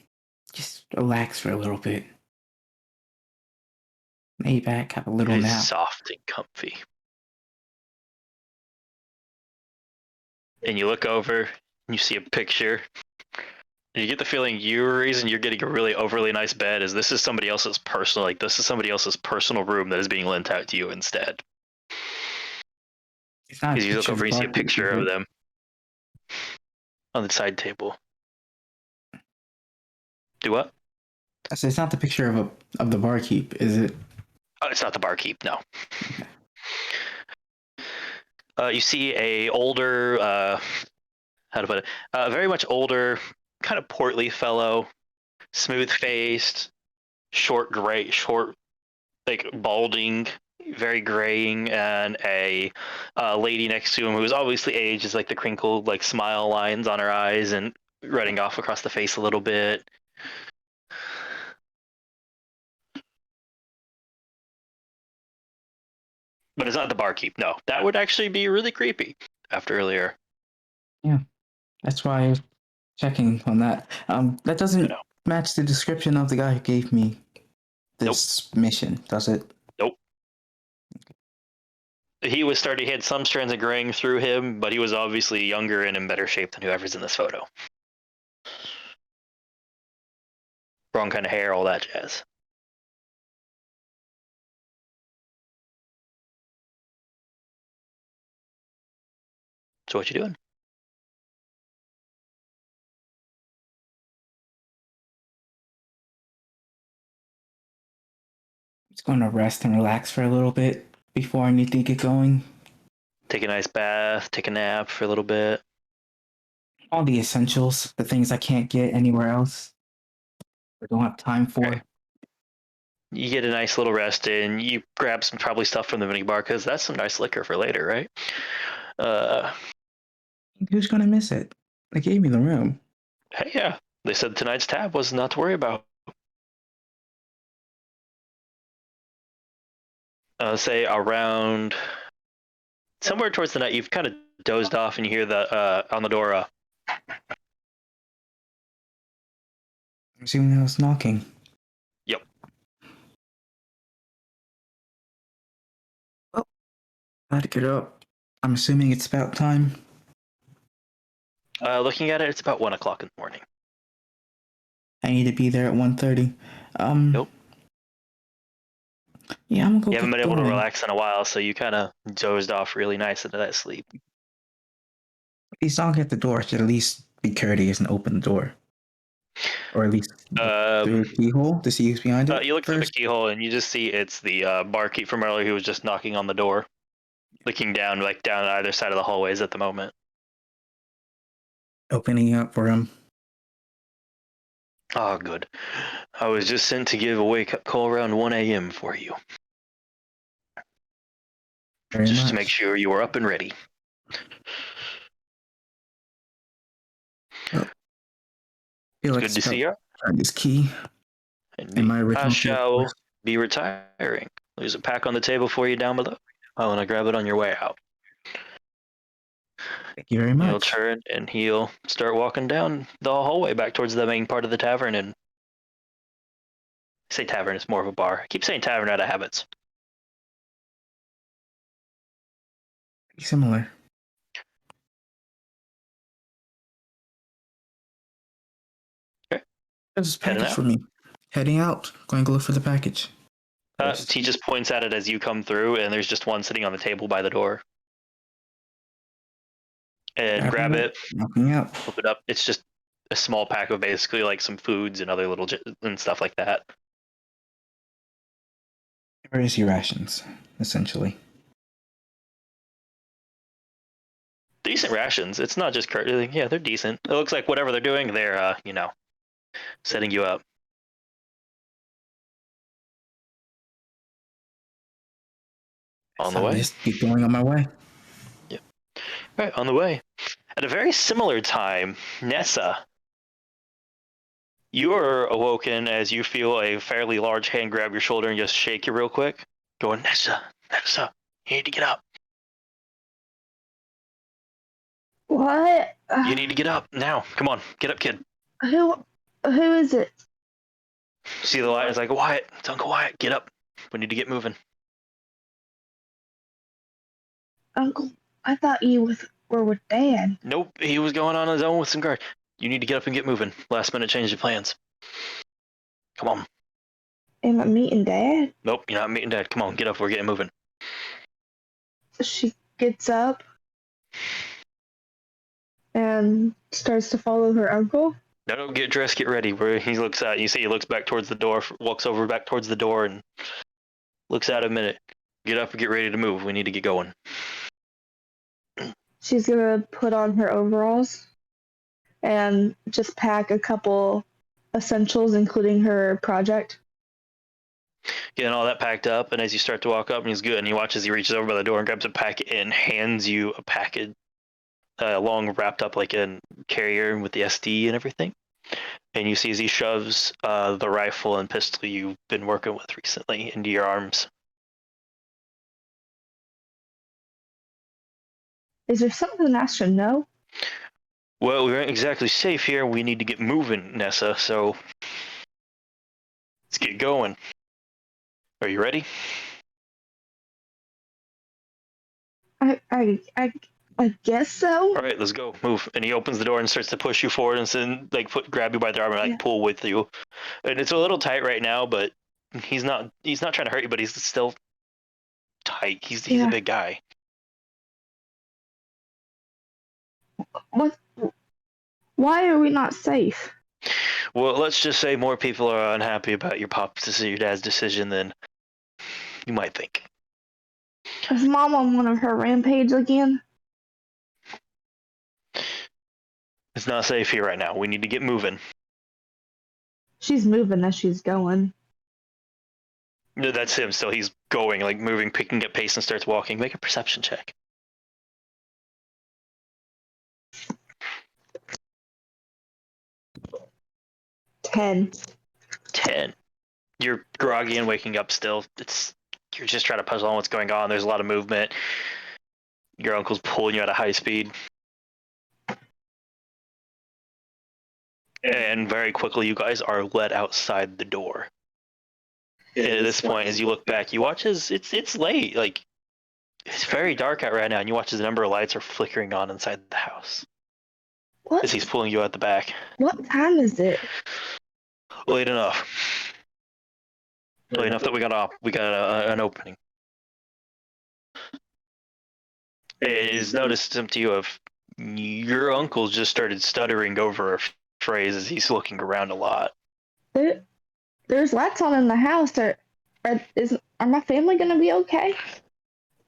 Just relax for a little bit. Lay back, have a little It's nap. soft and comfy. And you look over and you see a picture. And you get the feeling your reason you're getting a really overly nice bed is this is somebody else's personal room that is being lent out to you instead. It's not a Because you look picture of over and you see a the barkeep, picture is of it? them on the side table. Do what? I said it's not the picture of the barkeep, is it? Oh, it's not the barkeep, no. You see a older, how to put it, very much older, kind of portly fellow, smooth-faced, short, like balding, very graying, and a lady next to him who's obviously aged, is like the crinkled, like smile lines on her eyes and running off across the face a little bit. But it's not the barkeep. No, that would actually be really creepy after earlier. That's why I was checking on that. That doesn't No. match the description of the guy who gave me this mission, does it? Nope. He had some strands of graying through him, but he was obviously younger and in better shape than whoever's in this photo. Wrong kind of hair, all that jazz. So what you doing? Just going to rest and relax for a little bit before I need to get going. Take a nice bath, take a nap for a little bit. All the essentials, the things I can't get anywhere else, or don't have time for. Okay. You get a nice little rest in. You grab some probably stuff from the mini bar because that's some nice liquor for later, right? Who's gonna miss it? They gave me the room. Hey, yeah. They said tonight's tab was not to worry about. Say around somewhere towards the night, you've kind of dozed off and you hear the on the door. I'm assuming I was knocking. Yep. Oh, I had to get up. I'm assuming it's about time. Looking at it, it's about 1 o'clock in the morning. I need to be there at 1:30. Nope. Yeah, I'm gonna go. You haven't get been able to going. relax in a while, so you kind of dozed off really nice into that sleep. If he's knocking at the door, I should at least be courteous and open the door, or at least through the keyhole to see who's behind it. You look through the first. keyhole and you just see it's the barkeep from earlier who was just knocking on the door, looking down, like down either side of the hallways at the moment. Opening up for him. Oh, good. I was just sent to give a wake-up call around 1 a.m. for you. Very Just much. to make sure you were up and ready. Well, feel like Good to see you. This key And and my I original key, of shall course. be retiring. There's a pack on the table for you down below. I want to grab it on your way out. Thank you very He'll much. turn and he'll start walking down the hallway back towards the main part of the tavern. And I say tavern, it's more of a bar. I keep saying tavern out of habits. Similar. Okay. There's a Heading package out? for me. Heading out. Going to look for the package. He just points at it as you come through, and there's just one sitting on the table by the door. And grab it, Knocking out. flip it up. It's just a small pack of basically like some foods and other little and stuff like that. Emergency rations, essentially. Decent rations. It's not just yeah, they're decent. It looks like whatever they're doing, they're setting you up. On the way. Just keep going on my way. Yep. Right, on the way. At a very similar time, Nessa, you are awoken as you feel a fairly large hand grab your shoulder and just shake you real quick. Going, Nessa, you need to get up. What? You need to get up now. Come on, get up, kid. Who is it? See the light? It's like, Wyatt, it's Uncle Wyatt. Get up. We need to get moving. Uncle, I thought you were with Dad. Nope, he was going on his own with some guard. You need to get up and get moving. Last minute change of plans. Come on. Am I meeting Dad? Nope, you're not meeting Dad. Come on, get up. We're getting moving. She gets up and starts to follow her uncle. No, get dressed, get ready. Where he looks out, you see he looks back towards the door, walks over back towards the door, and looks out a minute. Get up and get ready to move. We need to get going. She's gonna put on her overalls and just pack a couple essentials, including her project. Getting all that packed up, and as you start to walk up, and he's good, and he watches, he reaches over by the door and grabs a packet and hands you a package, long wrapped up like a carrier with the SD and everything. And you see as he shoves the rifle and pistol you've been working with recently into your arms. Is there something I should know? Well, we aren't exactly safe here. We need to get moving, Nessa, so let's get going. Are you ready? I guess so. All right, let's go. Move. And he opens the door and starts to push you forward and then like grab you by the arm and like Yeah. pull with you. And it's a little tight right now, but he's not trying to hurt you, but he's still tight. He's a Yeah. big guy. What? Why are we not safe? Well, let's just say more people are unhappy about your dad's decision than you might think. Is Mom on one of her rampage again? It's not safe here right now. We need to get moving. She's moving as she's going. No, that's him. Still, he's going, like moving, picking up pace, and starts walking. Make a perception check. 10. 10. You're groggy and waking up still. You're just trying to puzzle on what's going on. There's a lot of movement. Your uncle's pulling you at a high speed. And very quickly, you guys are led outside the door. And at this point, as you look back, you watch as it's late. Like, it's very dark out right now, and you watch as a number of lights are flickering on inside the house as he's pulling you out the back. What time is it? Late enough. Late enough that we got an opening. It is noticeable to you of your uncle just started stuttering over a phrase as he's looking around a lot. There's lights on in the house. Are my family gonna be okay?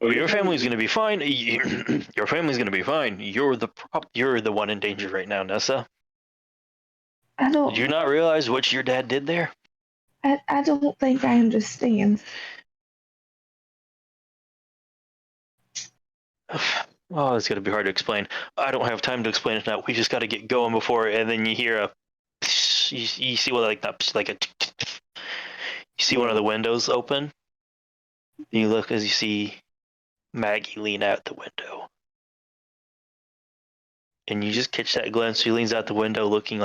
Well, your family's gonna be fine. Your family's gonna be fine. You're the one in danger right now, Nessa. I don't. Did you not realize what your dad did there? I don't think I understand. Oh, it's gonna be hard to explain. I don't have time to explain it now. We just got to get going before, and then you hear a. You see what like a. You see one of the windows open. And you look as you see Maggie lean out the window. And you just catch that glance. She leans out the window looking,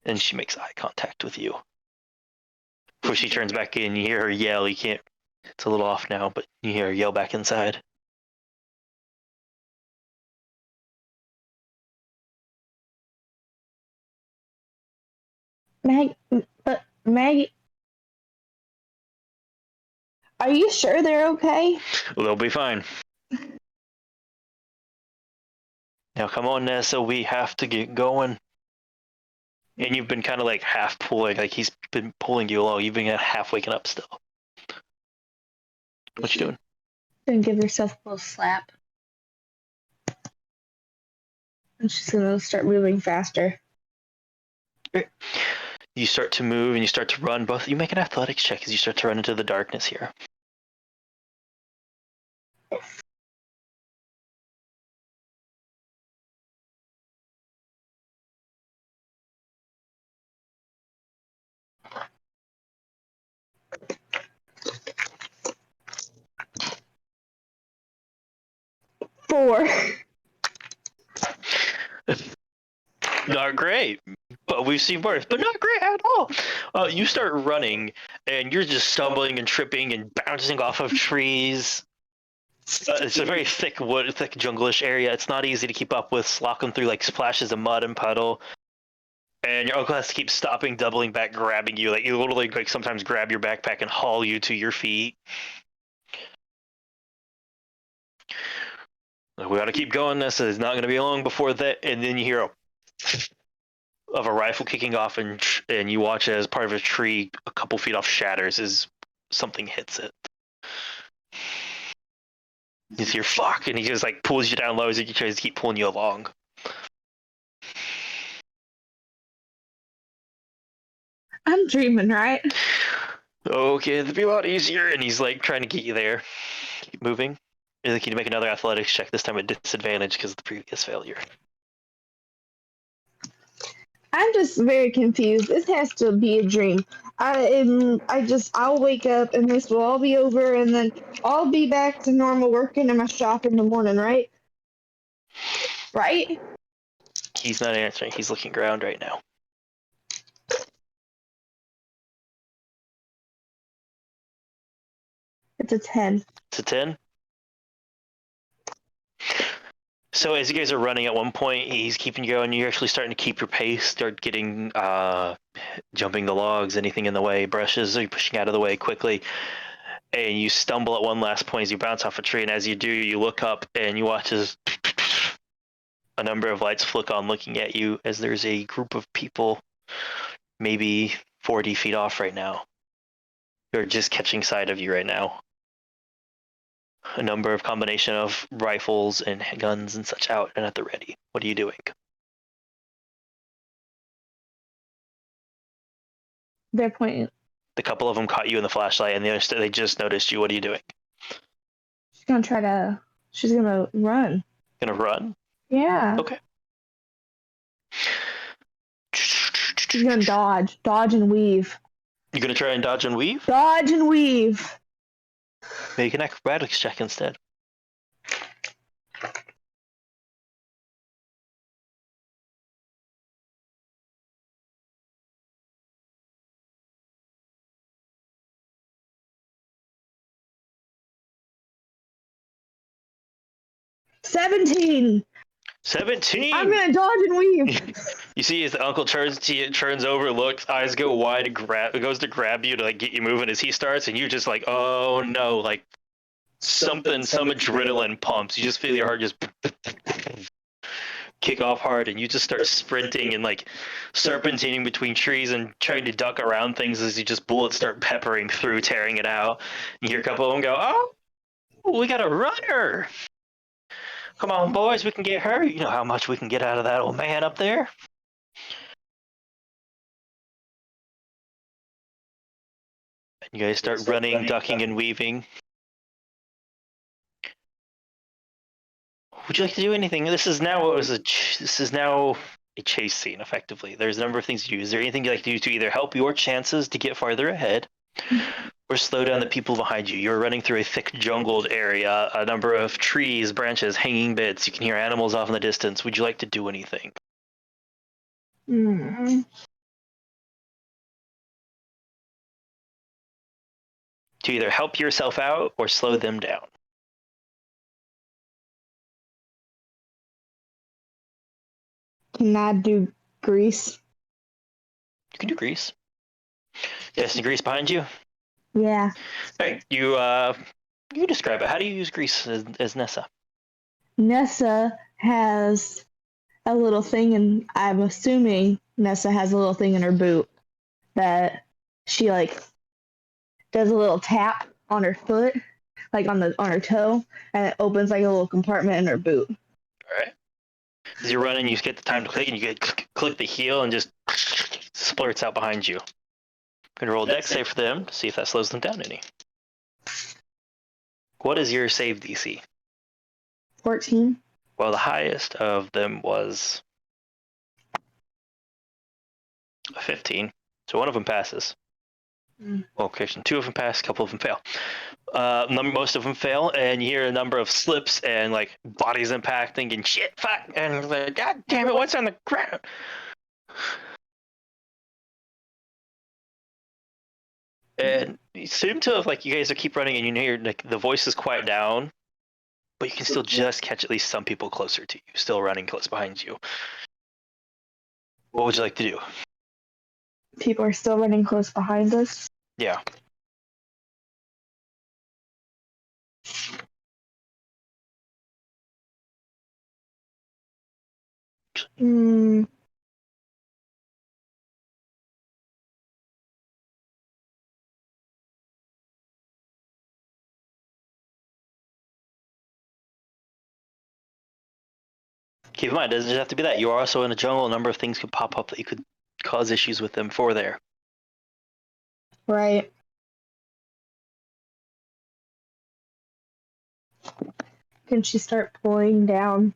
and she makes eye contact with you. Before she turns back in, you hear her yell. You can't, it's a little off now, but you hear her yell back inside. Maggie, are you sure they're okay? Well, they'll be fine. Now, come on, Nessa, we have to get going. And you've been kind of like half pulling, like he's been pulling you along. You've been half waking up still. What you doing? Then give herself a little slap. And she's gonna start moving faster. You start to move and you start to run. Both you make an athletics check as you start to run into the darkness here. Four. Not great, but we've seen worse. But not great at all. You start running, and you're just stumbling and tripping and bouncing off of trees. It's a very thick jungle-ish area. It's not easy to keep up with, slocking through like splashes of mud and puddle. And your uncle has to keep stopping, doubling back, grabbing you. Like you literally like sometimes grab your backpack and haul you to your feet. We got to keep going. This is not going to be long before that. And then you hear of a rifle kicking off, and you watch as part of a tree a couple feet off shatters as something hits it. You hear fuck, and he just like pulls you down low as he tries to keep pulling you along. I'm dreaming, right? Okay, it'd be a lot easier. And he's like trying to get you there. Keep moving. You're like, you need to make another athletics check, this time at disadvantage because of the previous failure. I'm just very confused. This has to be a dream. I'll wake up and this will all be over, and then I'll be back to normal working in my shop in the morning, right? Right? He's not answering. He's looking around right now. It's a 10. It's a 10. So as you guys are running, at one point he's keeping you going. You're actually starting to keep your pace. Start getting, jumping the logs, anything in the way, brushes. Are you pushing out of the way quickly? And you stumble at one last point as you bounce off a tree. And as you do, you look up and you watch as a number of lights flick on, looking at you. As there's a group of people, maybe 40 feet off right now. They're just catching sight of you right now. A number of combination of rifles and guns and such out and at the ready. What are you doing? They're pointing. The couple of them caught you in the flashlight, and they just noticed you. What are you doing? She's gonna try to. She's gonna run. Gonna run? Yeah. Okay. She's gonna dodge and weave. You gonna try and dodge and weave? Dodge and weave. Make an acrobatics check instead. $17. 17. I'm gonna dodge and weave. You see, as the uncle turns over, looks, eyes go wide, goes to grab you to like get you moving. As he starts, and you just like, oh no, like some adrenaline pumps. You just feel your heart just kick off hard, and you just start sprinting and like serpentining between trees and trying to duck around things as you just bullets start peppering through, tearing it out. You hear a couple of them go, "Oh, we got a runner! Come on, boys, we can get her. You know how much we can get out of that old man up there." And you guys start running, ducking, and weaving. Would you like to do anything? This is now a chase scene, effectively. There's a number of things to do. Is there anything you'd like to do to either help your chances to get farther ahead, or slow down the people behind you? You're running through a thick jungled area, a number of trees, branches, hanging bits. You can hear animals off in the distance. Would you like to do anything? To either help yourself out or slow them down. Can I do grease? You can do grease. Yes, the grease behind you. Yeah. All right, you describe it. How do you use grease as Nessa? Nessa has a little thing, and I'm assuming Nessa has a little thing in her boot that she like does a little tap on her foot, like on her toe, and it opens like a little compartment in her boot. All right. As you're running, you get the time to click, and you get click the heel, and just splurts out behind you. Gonna roll a dex save for them to see if that slows them down any. What is your save DC? 14. Well, the highest of them was a 15, so one of them passes. Okay, so two of them pass, a couple of them fail. Most of them fail, and you hear a number of slips and like bodies impacting and shit, fuck, and like, God damn it, what's on the ground? And you seem to have, like, you guys keep running, and you hear like the voices quiet down, but you can still just catch at least some people closer to you, still running close behind you. What would you like to do? People are still running close behind us. Yeah. Keep in mind, it doesn't just have to be that. You are also in a jungle. A number of things could pop up that you could cause issues with them for there. Right. Can she start pulling down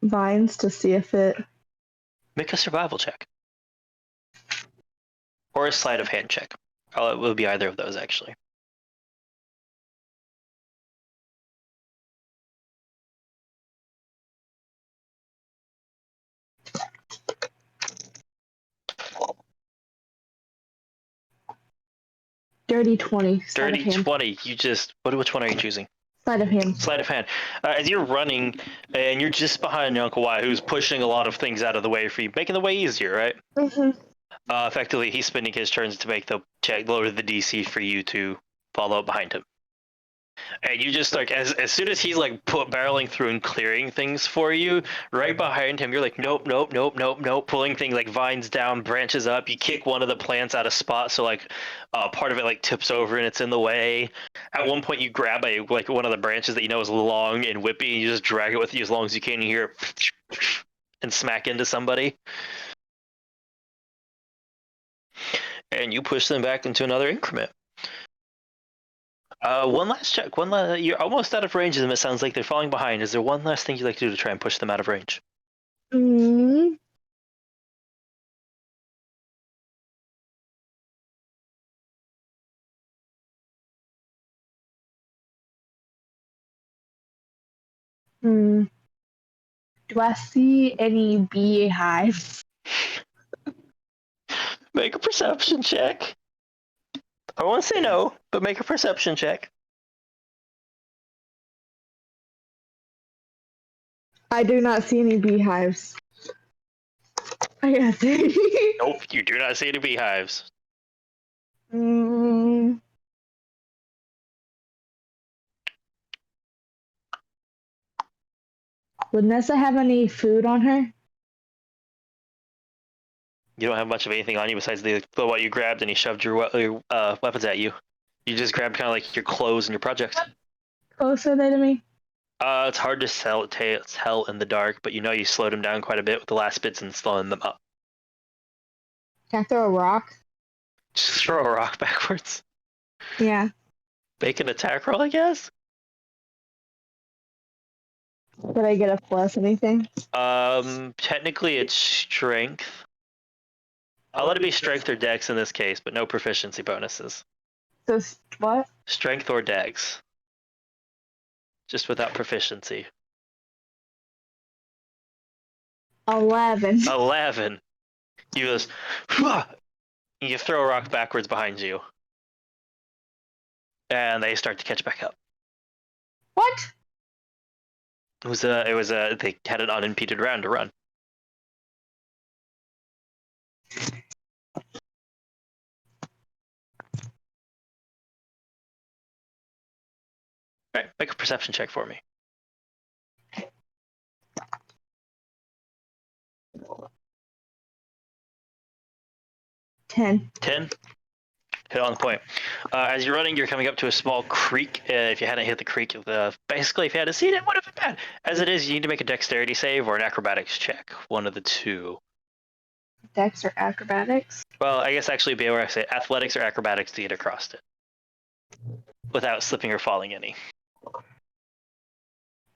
vines to see if it... Make a survival check. Or a sleight of hand check. Oh, it will be either of those, actually. Dirty 20. Dirty 20. You just... Which one are you choosing? Sleight of hand. Sleight of hand. As you're running, and you're just behind your Uncle Y, who's pushing a lot of things out of the way for you, making the way easier, right? Mm-hmm. Effectively, he's spending his turns to make the check, lower the DC for you to follow up behind him. And you just like as soon as he's like barreling through and clearing things for you, right behind him, you're like nope, pulling things like vines down, branches up. You kick one of the plants out of spot, so like part of it like tips over and it's in the way. At one point, you grab like one of the branches that you know is long and whippy, and you just drag it with you as long as you can. And you hear it and smack into somebody, and you push them back into another increment. One last check. You're almost out of range of them. It sounds like they're falling behind. Is there one last thing you'd like to do to try and push them out of range? Mm-hmm. Do I see any beehives? Make a perception check. I won't say no, but make a perception check. I do not see any beehives. I gotta say. Nope, you do not see any beehives. Mm. Would Nessa have any food on her? You don't have much of anything on you besides what you grabbed, and he shoved your weapons at you. You just grabbed kind of like your clothes and your projects. Close are they to me? It's hard to tell in the dark, but you know you slowed him down quite a bit with the last bits and slowing them up. Can I throw a rock? Just throw a rock backwards. Yeah. Make an attack roll, I guess. Would I get a plus anything? Technically it's strength. I'll let it be strength or dex in this case, but no proficiency bonuses. So what? Strength or dex. Just without proficiency. 11. 11. You just you throw a rock backwards behind you. And they start to catch back up. What? They had an unimpeded round to run. Alright, make a perception check for me. 10. 10. Hit on the point. As you're running, you're coming up to a small creek. If you hadn't hit the creek, basically, if you hadn't seen it, it would have been bad. As it is, you need to make a dexterity save or an acrobatics check. One of the two. Dex or acrobatics? Well, I guess actually be able to say athletics or acrobatics to get across it. Without slipping or falling any.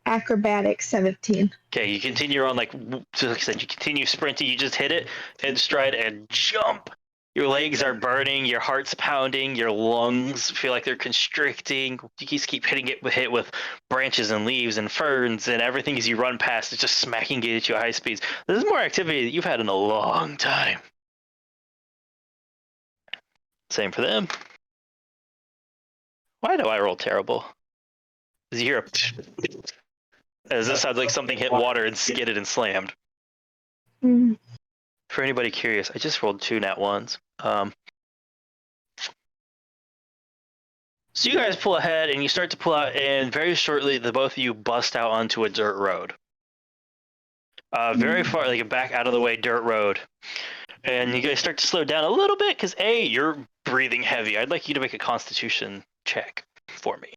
Acrobatics 17. Okay, you continue on like I said, you continue sprinting, you just hit it, head stride, and jump. Your legs are burning, your heart's pounding, your lungs feel like they're constricting. You just keep hit with branches and leaves and ferns and everything as you run past. It's just smacking it at you at high speeds. This is more activity that you've had in a long time. Same for them. Why do I roll terrible? As you hear as this sounds like something hit water and skidded and slammed. Mm. For anybody curious, I just rolled 2 nat ones. So you guys pull ahead and you start to pull out, and very shortly the both of you bust out onto a dirt road. Very far, like a back out of the way dirt road. And you guys start to slow down a little bit because you're breathing heavy. I'd like you to make a Constitution check for me.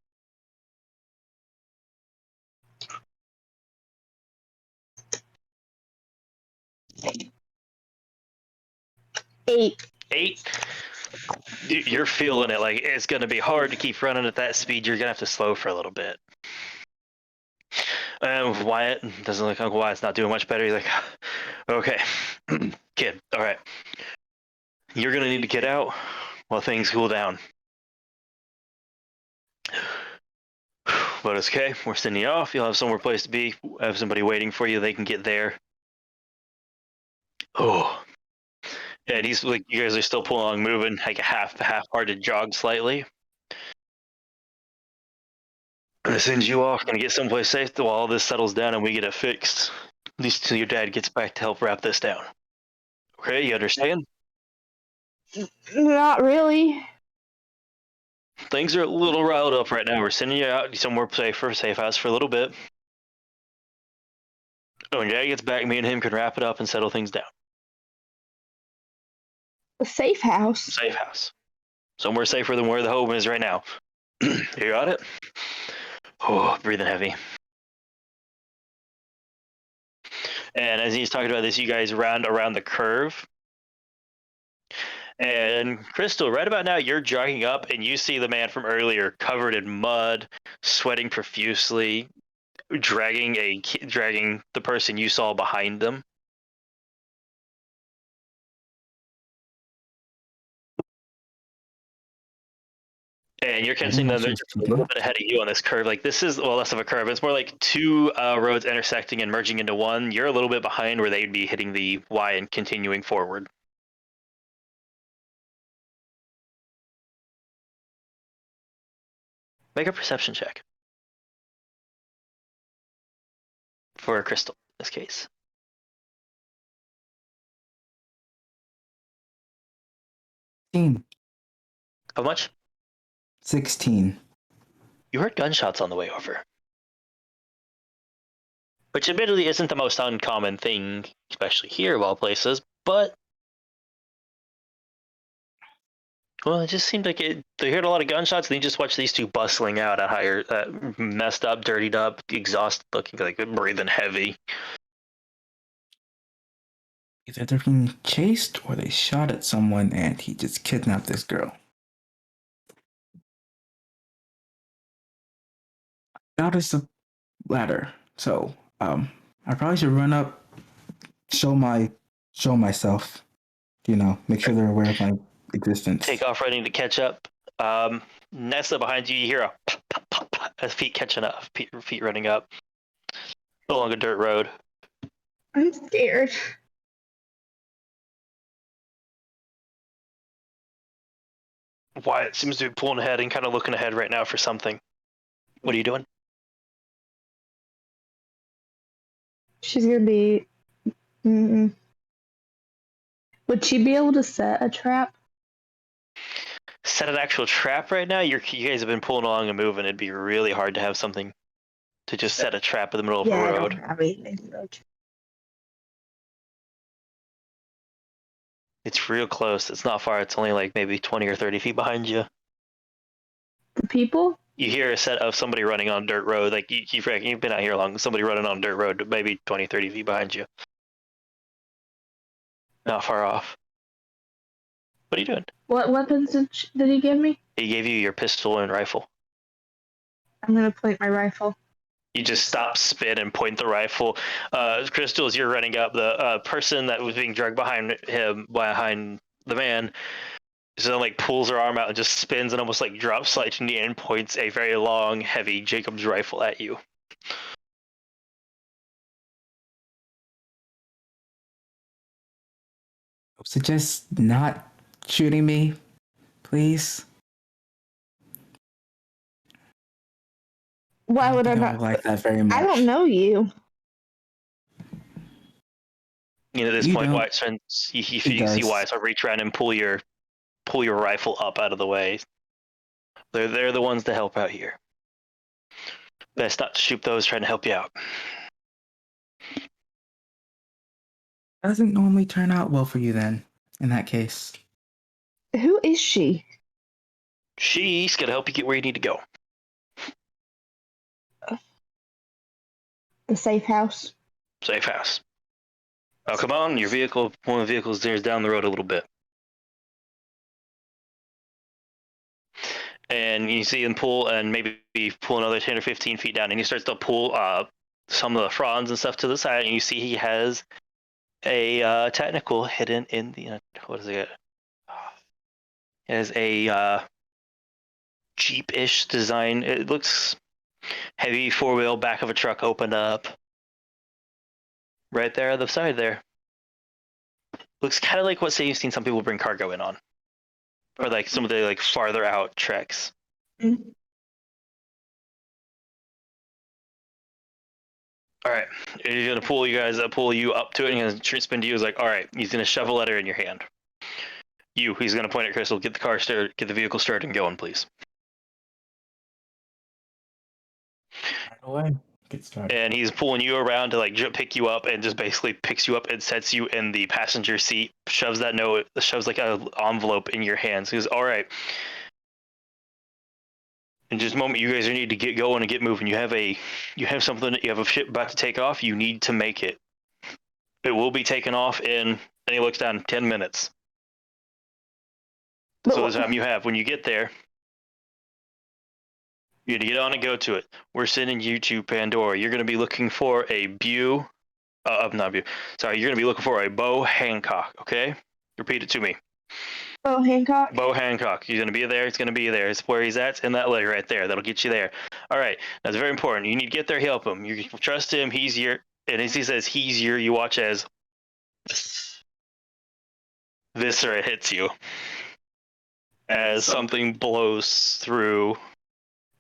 Eight. 8. You're feeling it. Like it's going to be hard to keep running at that speed. You're going to have to slow for a little bit. And Wyatt doesn't look Uncle Wyatt's not doing much better. He's like, okay, kid, all right. You're going to need to get out while things cool down. But it's okay. We're sending you off. You'll have somewhere place to be. Have somebody waiting for you. They can get there. Oh. And he's like, you guys are still pulling along, moving like a half-hearted jog slightly. I'm gonna send you off. Gonna get someplace safe while all this settles down and we get it fixed. At least till your dad gets back to help wrap this down. Okay, you understand? Not really. Things are a little riled up right now. We're sending you out somewhere safe house for a little bit. When dad gets back, me and him can wrap it up and settle things down. A safe house. Safe house. Somewhere safer than where the home is right now. You got it? Oh, breathing heavy. And as he's talking about this, you guys round around the curve. And Crystal, right about now, you're jogging up and you see the man from earlier covered in mud, sweating profusely, dragging the person you saw behind them. And you're catching them. They're just a little bit ahead of you on this curve. Like this is less of a curve. It's more like two roads intersecting and merging into one. You're a little bit behind where they'd be hitting the Y and continuing forward. Make a perception check for Crystal in this case. How much? 16. You heard gunshots on the way over. Which admittedly isn't the most uncommon thing, especially here of all places, but well, it just seemed like they heard a lot of gunshots and they just watched these two bustling out at higher, messed up, dirtied up, exhausted looking, like breathing heavy. Either they're being chased or they shot at someone and he just kidnapped this girl. Now there's a ladder, so I probably should run up, show myself, make sure they're aware of my existence. Take off running to catch up. Nessa behind you, you hear a pop, pop, pop, pop, as feet catching up, feet running up along a dirt road. I'm scared. Wyatt seems to be pulling ahead and kind of looking ahead right now for something. What are you doing? She's gonna be. Would she be able to set a trap? Set an actual trap right now? You guys have been pulling along and moving. It'd be really hard to have something to just set a trap in the middle of a road. I don't have anything. It's real close. It's not far. It's only like maybe 20 or 30 feet behind you. The people? You hear a set of somebody running on a dirt road. Like you've been out here long. Somebody running on a dirt road, maybe 20, 30 feet behind you. Not far off. What are you doing? What weapons did he give me? He gave you your pistol and rifle. I'm gonna point my rifle. You just stop, spin, and point the rifle. Crystal, as you're running up, the person that was being dragged behind the man, so like pulls her arm out and just spins and almost like drops slightly to the end, points a very long, heavy Jacob's rifle at you. Suggest not shooting me, please. Why would I not like that very much? I don't know you. At this point, Wyatt, you see Wyatt, so reach around and pull your rifle up out of the way. They're the ones to help out here. Best not to shoot those trying to help you out. Doesn't normally turn out well for you then, in that case. Who is she? She's gonna help you get where you need to go. The safe house. Safe house. Oh, come on, your vehicle, one of the vehicles there's down the road a little bit. And you see him pull and maybe pull another 10 or 15 feet down, and he starts to pull some of the fronds and stuff to the side, and you see he has a technical hidden in the, what is it? It has a Jeep-ish design. It looks heavy, four-wheel, back of a truck opened up. Right there on the side there. Looks kind of like what, say, you've seen some people bring cargo in on. Or like some of the like farther out treks. Mm-hmm. All right, he's gonna pull you up to it, and he's gonna spin to you. He's like, all right, he's gonna shove a letter in your hand. He's gonna point at Crystal. Get the vehicle started and going, please. Right away. Get started. And he's pulling you around to like pick you up, and just basically picks you up and sets you in the passenger seat. Shoves like an envelope in your hands. He goes, all right. In just a moment, you guys need to get going and get moving. You have a ship about to take off. You need to make it. It will be taken off in, and he looks down, 10 minutes. So the time you have when you get there, you need to get on and go to it. We're sending you to Pandora. You're going to be looking for a not Bew. Sorry, you're going to be looking for a Bo Hancock. Okay, repeat it to me. Oh, Hancock. Bo Hancock. He's going to be there. It's going to be there. It's where he's at. It's in that letter right there. That'll get you there. All right. That's very important. You need to get there. Help him. You trust him. He's your. And as he says, he's your. You watch as Viscera hits you. As something blows through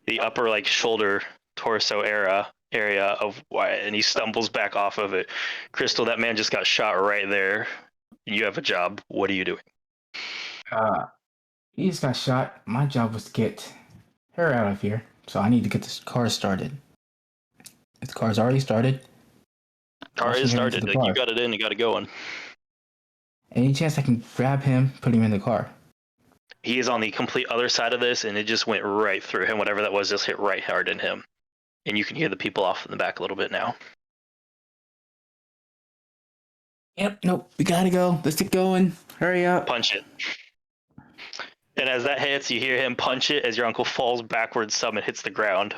the upper like shoulder torso area of Wyatt, and he stumbles back off of it. Crystal, that man just got shot right there. You have a job. What are you doing? He just got shot. My job was to get her out of here, so I need to get this car started. If the car's already started, Car is started. Like, car. you got it in. You got it going. Any chance I can grab him, put him in the car? He is on the complete other side of this, and it just went right through him. Whatever that was just hit right hard in him. And you can hear the people off in the back a little bit now. Yep, nope, we gotta go. Let's get going. Hurry up. Punch it. And as that hits, you hear him punch it as your uncle falls backwards some and hits the ground.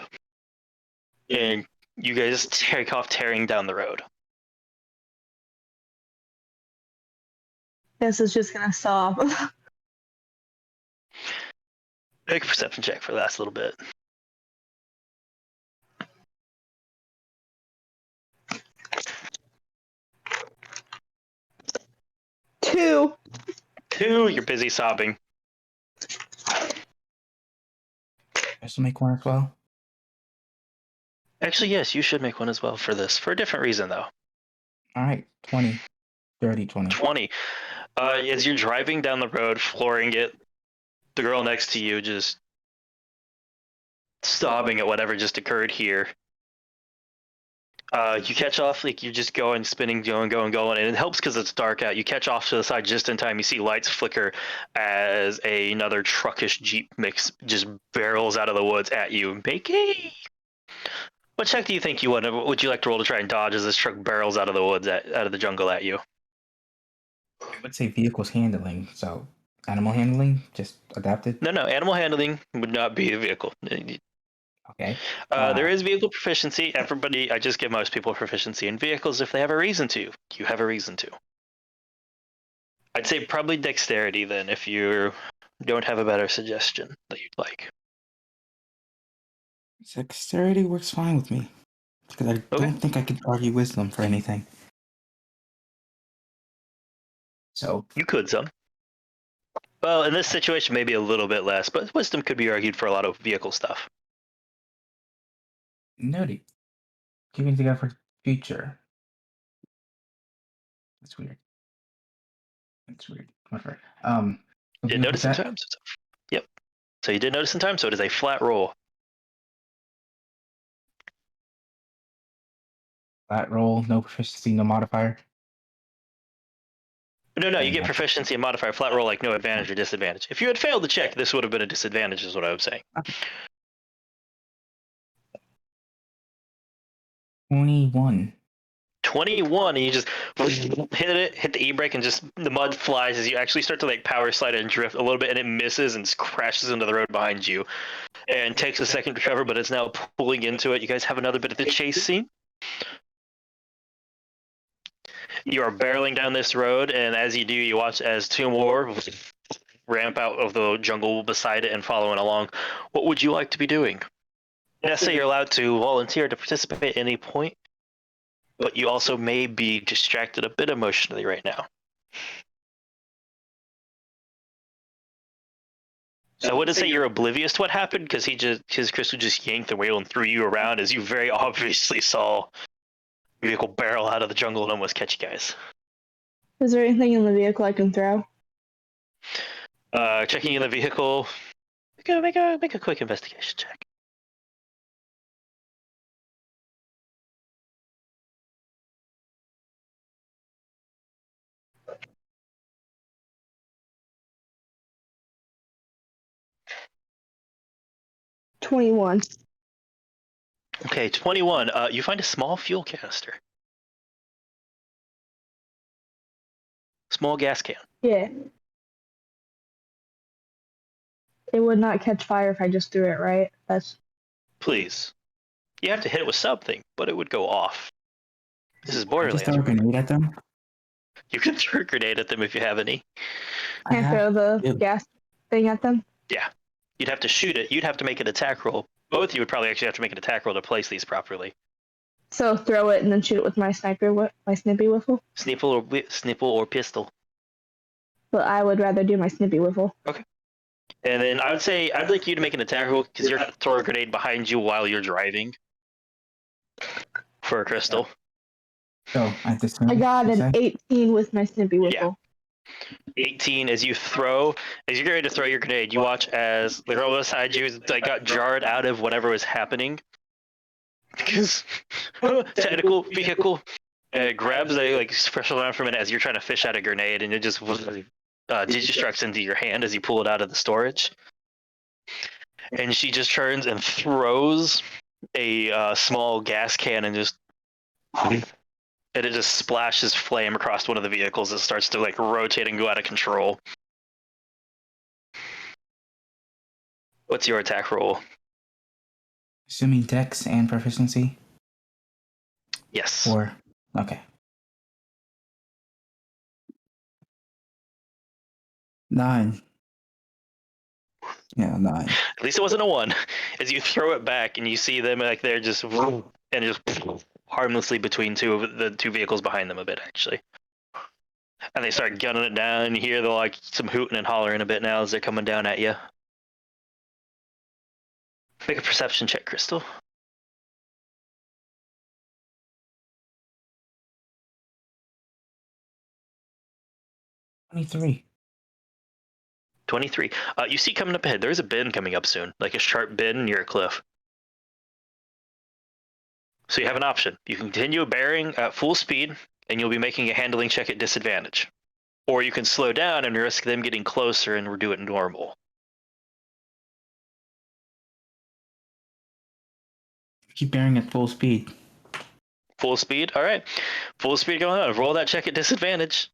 And you guys take off tearing down the road. Nessa's just gonna sob. Make a perception check for the last little bit. Two. You're busy sobbing. I should make one as well. Actually, yes, you should make one as well for this. For a different reason, though. All right, 20, 30, 20. 20. As you're driving down the road, flooring it, the girl next to you just sobbing at whatever just occurred here. You catch off, like you're just going, spinning, going, and it helps because it's dark out. You catch off to the side just in time. You see lights flicker as another truckish Jeep mix just barrels out of the woods at you. Bakey! What check do you think you would you like to roll to try and dodge as this truck barrels out of the woods, out of the jungle at you? I would say vehicles handling, so animal handling, just adapted. No, animal handling would not be a vehicle. Okay. There is vehicle proficiency. I just give most people proficiency in vehicles if they have a reason to. You have a reason to. I'd say probably dexterity then, if you don't have a better suggestion that you'd like. Dexterity works fine with me because I don't think I could argue wisdom for anything. So you could some. Well, in this situation, maybe a little bit less, but wisdom could be argued for a lot of vehicle stuff. Noted. Keep anything out for future. That's weird. Whatever. You did notice in time. Yep. So you did notice in time. So it is a flat roll. Flat roll, no proficiency, no modifier. No, you get proficiency and modifier. Flat roll, like no advantage or disadvantage. If you had failed the check, this would have been a disadvantage, is what I was saying. 21. 21, and you just hit the e-brake, and just the mud flies as you actually start to like power slide and drift a little bit, and it misses and crashes into the road behind you, and takes a second to recover, but it's now pulling into it. You guys have another bit of the chase scene. You are barreling down this road, and as you do, you watch as two more ramp out of the jungle beside it and following along. What would you like to be doing? Nessa, you're allowed to volunteer to participate at any point, but you also may be distracted a bit emotionally right now. I wouldn't say you're oblivious to what happened, because Crystal just yanked the wheel and threw you around, as you very obviously saw vehicle barrel out of the jungle and almost catch you guys. Is there anything in the vehicle I can throw? Checking in the vehicle. Make a quick investigation check. $21. Okay, 21. You find a small fuel canister. Small gas can. Yeah. It would not catch fire if I just threw it, right? That's Please. You have to hit it with something, but it would go off. This is I Borderlands. just throw a grenade at them. You can throw a grenade at them if you have any. Can I throw the gas thing at them? Yeah. You'd have to shoot it. You'd have to make an attack roll. Both of you would probably actually have to make an attack roll to place these properly. So throw it and then shoot it with my snippy whiffle. Snipple or pistol. But I would rather do my snippy whiffle. Okay. And then I'd like you to make an attack roll because you're going to throw a grenade behind you while you're driving. For a crystal. So at this time, I got an 18 with my snippy whiffle. Yeah. 18 as you're getting ready to throw your grenade, you watch as the girl beside you got jarred out of whatever was happening. Because technical vehicle grabs a special arm from it as you're trying to fish out a grenade, and it just digistructs into your hand as you pull it out of the storage. And she just turns and throws a small gas can and it just splashes flame across one of the vehicles. It starts to rotate and go out of control. What's your attack roll? Assuming dex and proficiency? Yes. Okay. 9. Yeah, 9. At least it wasn't a 1. As you throw it back and you see them they're just and just harmlessly between the two vehicles behind them a bit actually. And they start gunning it down. You hear some hooting and hollering a bit now as they're coming down at you. Make a perception check, Crystal. $23. 23. You see coming up ahead, there's a bend coming up soon, like a sharp bend near a cliff. So you have an option. You can continue bearing at full speed, and you'll be making a handling check at disadvantage. Or you can slow down and risk them getting closer and do it normal. Keep bearing at full speed. Full speed? All right. Full speed going on. Roll that check at disadvantage.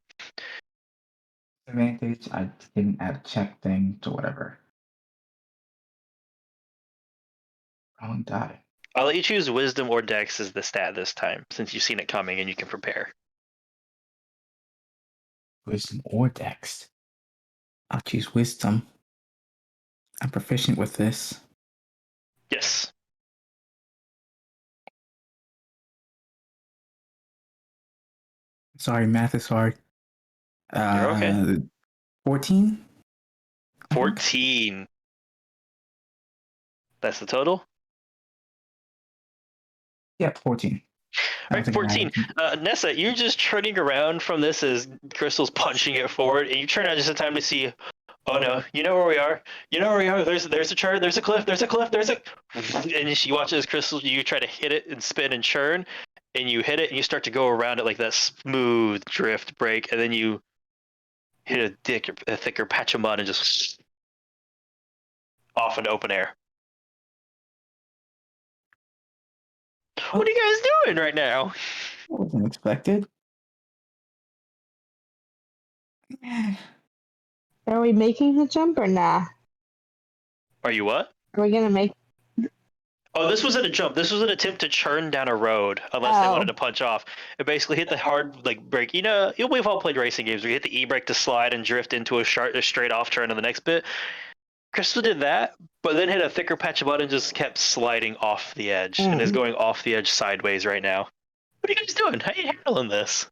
Advantage, I didn't add a check thing to whatever. Wrong die. I'll let you choose wisdom or dex as the stat this time, since you've seen it coming and you can prepare. Wisdom or dex. I'll choose wisdom. I'm proficient with this. Yes. Sorry, math is hard. You're okay. 14? 14. That's the total? Yep, 14. All right, 14. Nessa, you're just turning around from this as Crystal's punching it forward, and you turn out just in time to see, oh no, you know where we are. You know where we are. There's a chart, there's a cliff, and she watches Crystal, you try to hit it and spin and churn, and you hit it and you start to go around it like that smooth drift break, and then you hit a thicker patch of mud and just off into open air. What are you guys doing right now? Wasn't expected. Are we making the jump or nah? Are you what? Are we gonna make? Oh, this wasn't a jump. This was an attempt to churn down a road, unless they wanted to punch off. It basically hit the hard brake. You know, we've all played racing games where you hit the e-brake to slide and drift into a straight off turn to the next bit. Crystal did that, but then hit a thicker patch of mud and just kept sliding off the edge, and is going off the edge sideways right now. What are you guys doing? How are you handling this?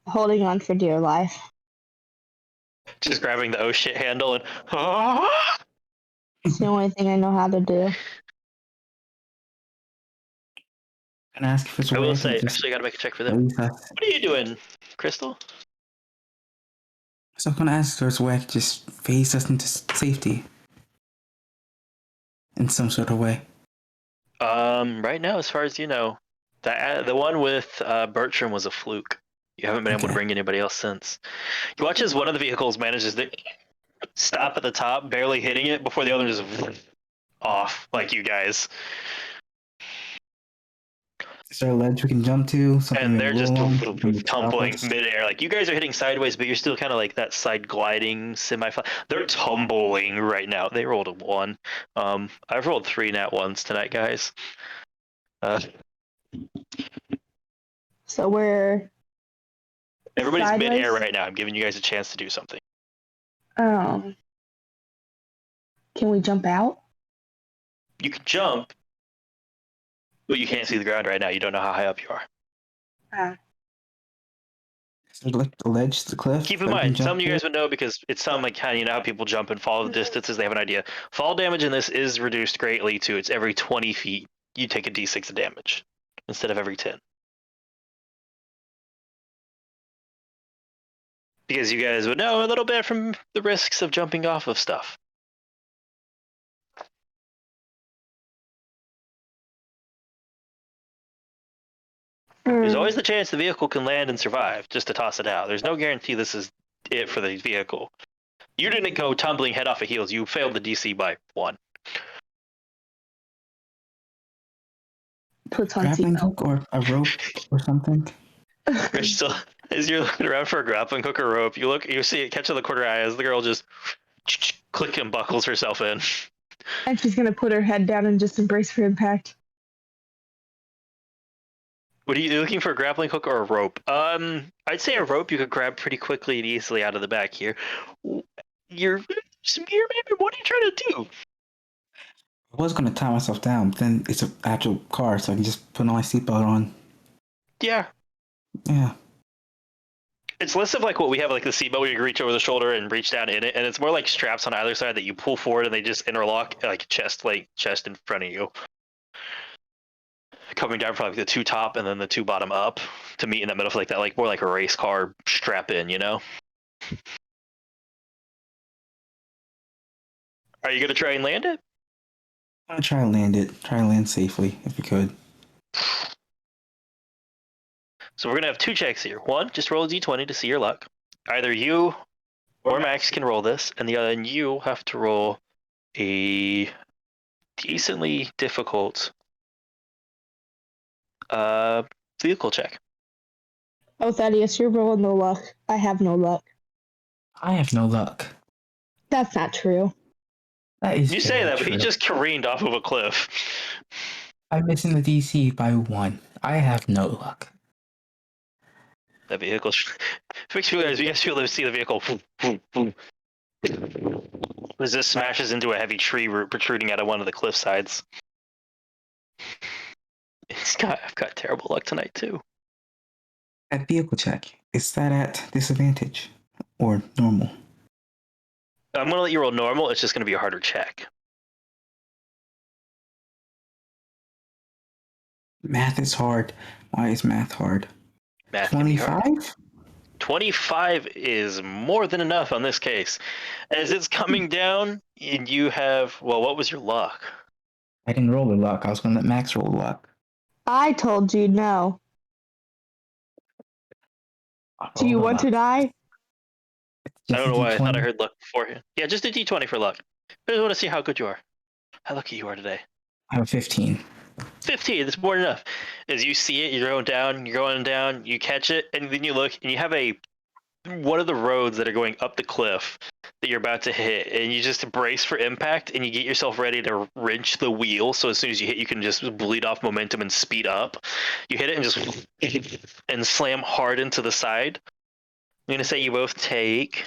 Holding on for dear life. Just grabbing the oh shit handle and It's the only thing I know how to do. Can I ask if it's I will where say, just actually, I gotta make a check for them. release us? What are you doing, Crystal? So I'm gonna ask if there's a way I could just phase us into safety in some sort of way. Right now, as far as you know, the one with Bertram was a fluke. You haven't been able to Okay. bring anybody else since. You watch as one of the vehicles manages to stop at the top, barely hitting it, before the other is off, like you guys. Is there a ledge we can jump to? Something And we they're can just roll on? Something to stop tumbling us? midair. Like you guys are hitting sideways, but you're still kind of like that side gliding semi-flat. They're tumbling right now. They rolled a 1. I've rolled 3 nat 1s tonight, guys. So we're Everybody's sideways? midair right now. I'm giving you guys a chance to do something. Can we jump out? You can jump, but you can't see the ground right now. You don't know how high up you are. Is there like a ledge to the cliff? Keep in that we can mind, some jump of you to? guys would know because it's some like how you know how people jump and follow the distances. They have an idea. Fall damage in this is reduced greatly to it's every 20 feet you take a d6 of damage instead of every 10. Because you guys would know a little bit from the risks of jumping off of stuff. There's always the chance the vehicle can land and survive, just to toss it out. There's no guarantee this is it for the vehicle. You didn't go tumbling head off of heels. You failed the DC by 1. Puts on Grappling seatbelt. hook or a rope or something? Crystal, as you're looking around for a grappling hook or rope, you see it catch in the corner eye as the girl just click and buckles herself in. And she's gonna put her head down and just embrace for impact. What are you looking for, a grappling hook or a rope? I'd say a rope you could grab pretty quickly and easily out of the back here. You're maybe, what are you trying to do? I was gonna tie myself down, but then it's an actual car, so I can just put my seatbelt on. Yeah. Yeah. It's less of like what we have, like the seatbelt where you reach over the shoulder and reach down in it, and it's more like straps on either side that you pull forward and they just interlock like chest in front of you. Coming down from like the 2 top and then the 2 bottom up to meet in the middle, like that, like more like a race car strap in, you know? Are you gonna try and land it? I'm gonna try and land it. Try and land safely if we could. So we're gonna have 2 checks here. One, just roll a d20 to see your luck. Either you or Max can roll this, and the other, and you have to roll a decently difficult vehicle check. Oh, Thaddeus, you're rolling no luck. I have no luck. I have no luck. That's not true. That is You say very that, but true. he just careened off of a cliff. I'm missing the DC by 1. I have no luck. That vehicle. Fix you guys. You guys feel to see the vehicle. As this smashes into a heavy tree root protruding out of one of the cliff sides. I've got terrible luck tonight too. That vehicle check, is that at disadvantage or normal? I'm gonna let you roll normal. It's just gonna be a harder check. Math is hard. Why is math hard? Math can be hard. 25? 25 is more than enough on this case. As it's coming down, and you have, well, what was your luck? I didn't roll the luck. I was gonna let Max roll the luck. I told you no. Do you want to die? I don't know why I thought I heard luck beforehand. Yeah, just a d20 for luck. I just want to see how good you are. How lucky you are today. I have a 15. 15, that's more than enough. As you see it, you're going down, you catch it, and then you look, and you have one of the roads that are going up the cliff that you're about to hit, and you just brace for impact, and you get yourself ready to wrench the wheel, so as soon as you hit, you can just bleed off momentum and speed up. You hit it and just and slam hard into the side. I'm going to say you both take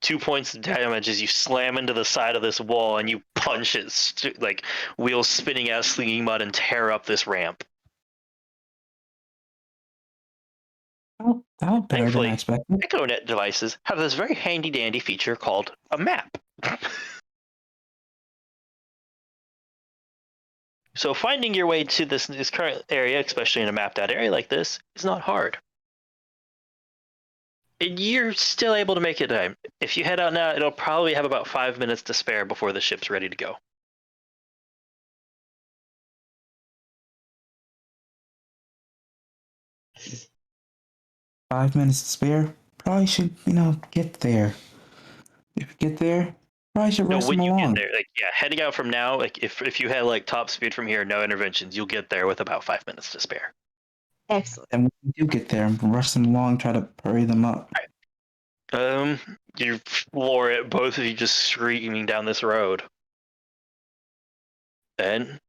2 points of damage as you slam into the side of this wall and you punch it, like wheels spinning out, slinging mud, and tear up this ramp. Oh, that was better than Thankfully, I expected. EchoNet devices have this very handy dandy feature called a map. So finding your way to this current area, especially in a mapped out area like this, is not hard. And you're still able to make it time. If you head out now, it'll probably have about 5 minutes to spare before the ship's ready to go. Five minutes to spare. Probably should, get there. If you get there, probably should No, rush when them you along. get there, heading out from now, if you had top speed from here, no interventions, you'll get there with about 5 minutes to spare. Excellent. And when you do get there, rush them along, try to hurry them up. You floor it, both of you just screaming down this road. Then,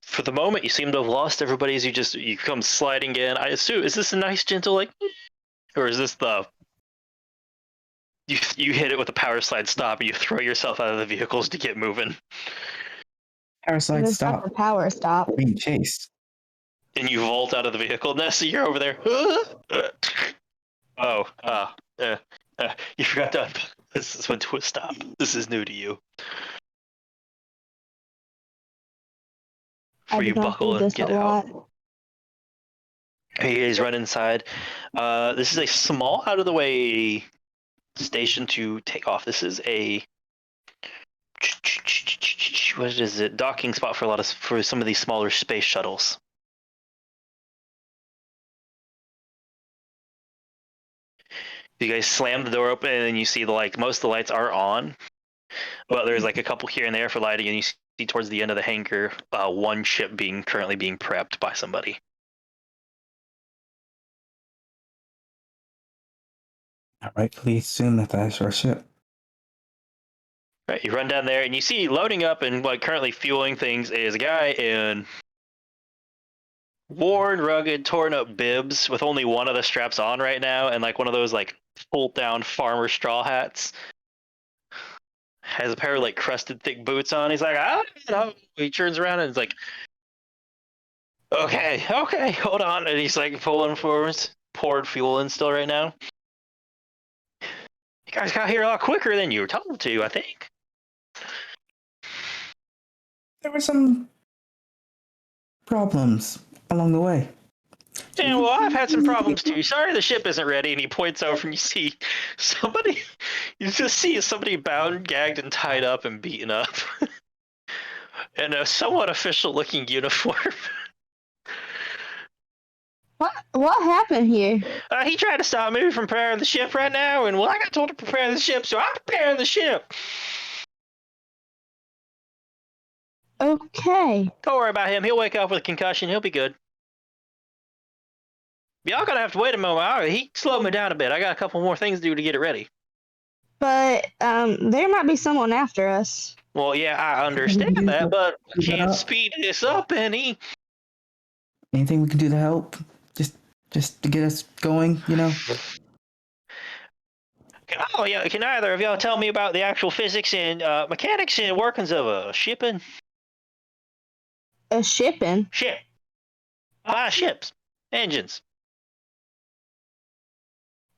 for the moment, you seem to have lost everybody as you come sliding in. I assume, is this a nice, gentle, or is this the... You hit it with a power slide stop and you throw yourself out of the vehicles to get moving. Power slide It's not stop. the power stop. Being chased. And you vault out of the vehicle. Nessa, you're over there. You forgot to. This is when to a stop. This is new to you. I Before you did not buckle do and this get a out. lot. You guys run inside. This is a small, out of the way station to take off. This is a what is it? Docking spot for some of these smaller space shuttles. You guys slam the door open and you see most of the lights are on, but there's a couple here and there for lighting, and you see towards the end of the hangar one ship currently being prepped by somebody. I rightfully assume that that's our ship. Right, you run down there and you see loading up and currently fueling things is a guy in worn, rugged, torn up bibs with only one of the straps on right now, and one of those pulled down farmer straw hats. Has a pair of crusted thick boots on. He's like, he turns around and is like, okay, hold on, and he's pulling forward, poured fuel in still right now. You guys got here a lot quicker than you were told to, I think. There were some problems along the way. Yeah, well, I've had some problems too. Sorry the ship isn't ready. And he points over and you see somebody, somebody bound, gagged, and tied up and beaten up. In a somewhat official looking uniform. What happened here? He tried to stop me from preparing the ship right now, and I got told to prepare the ship, so I'm preparing the ship. Okay. Don't worry about him. He'll wake up with a concussion. He'll be good. Y'all gonna have to wait a moment. He slowed me down a bit. I got a couple more things to do to get it ready. But there might be someone after us. Well, yeah, I understand that, but I can't speed this up any. Anything we can do to help? Just to get us going, Oh, yeah, can either of y'all tell me about the actual physics and mechanics and workings of a shipping? A shipping? Ship. Ships. Engines.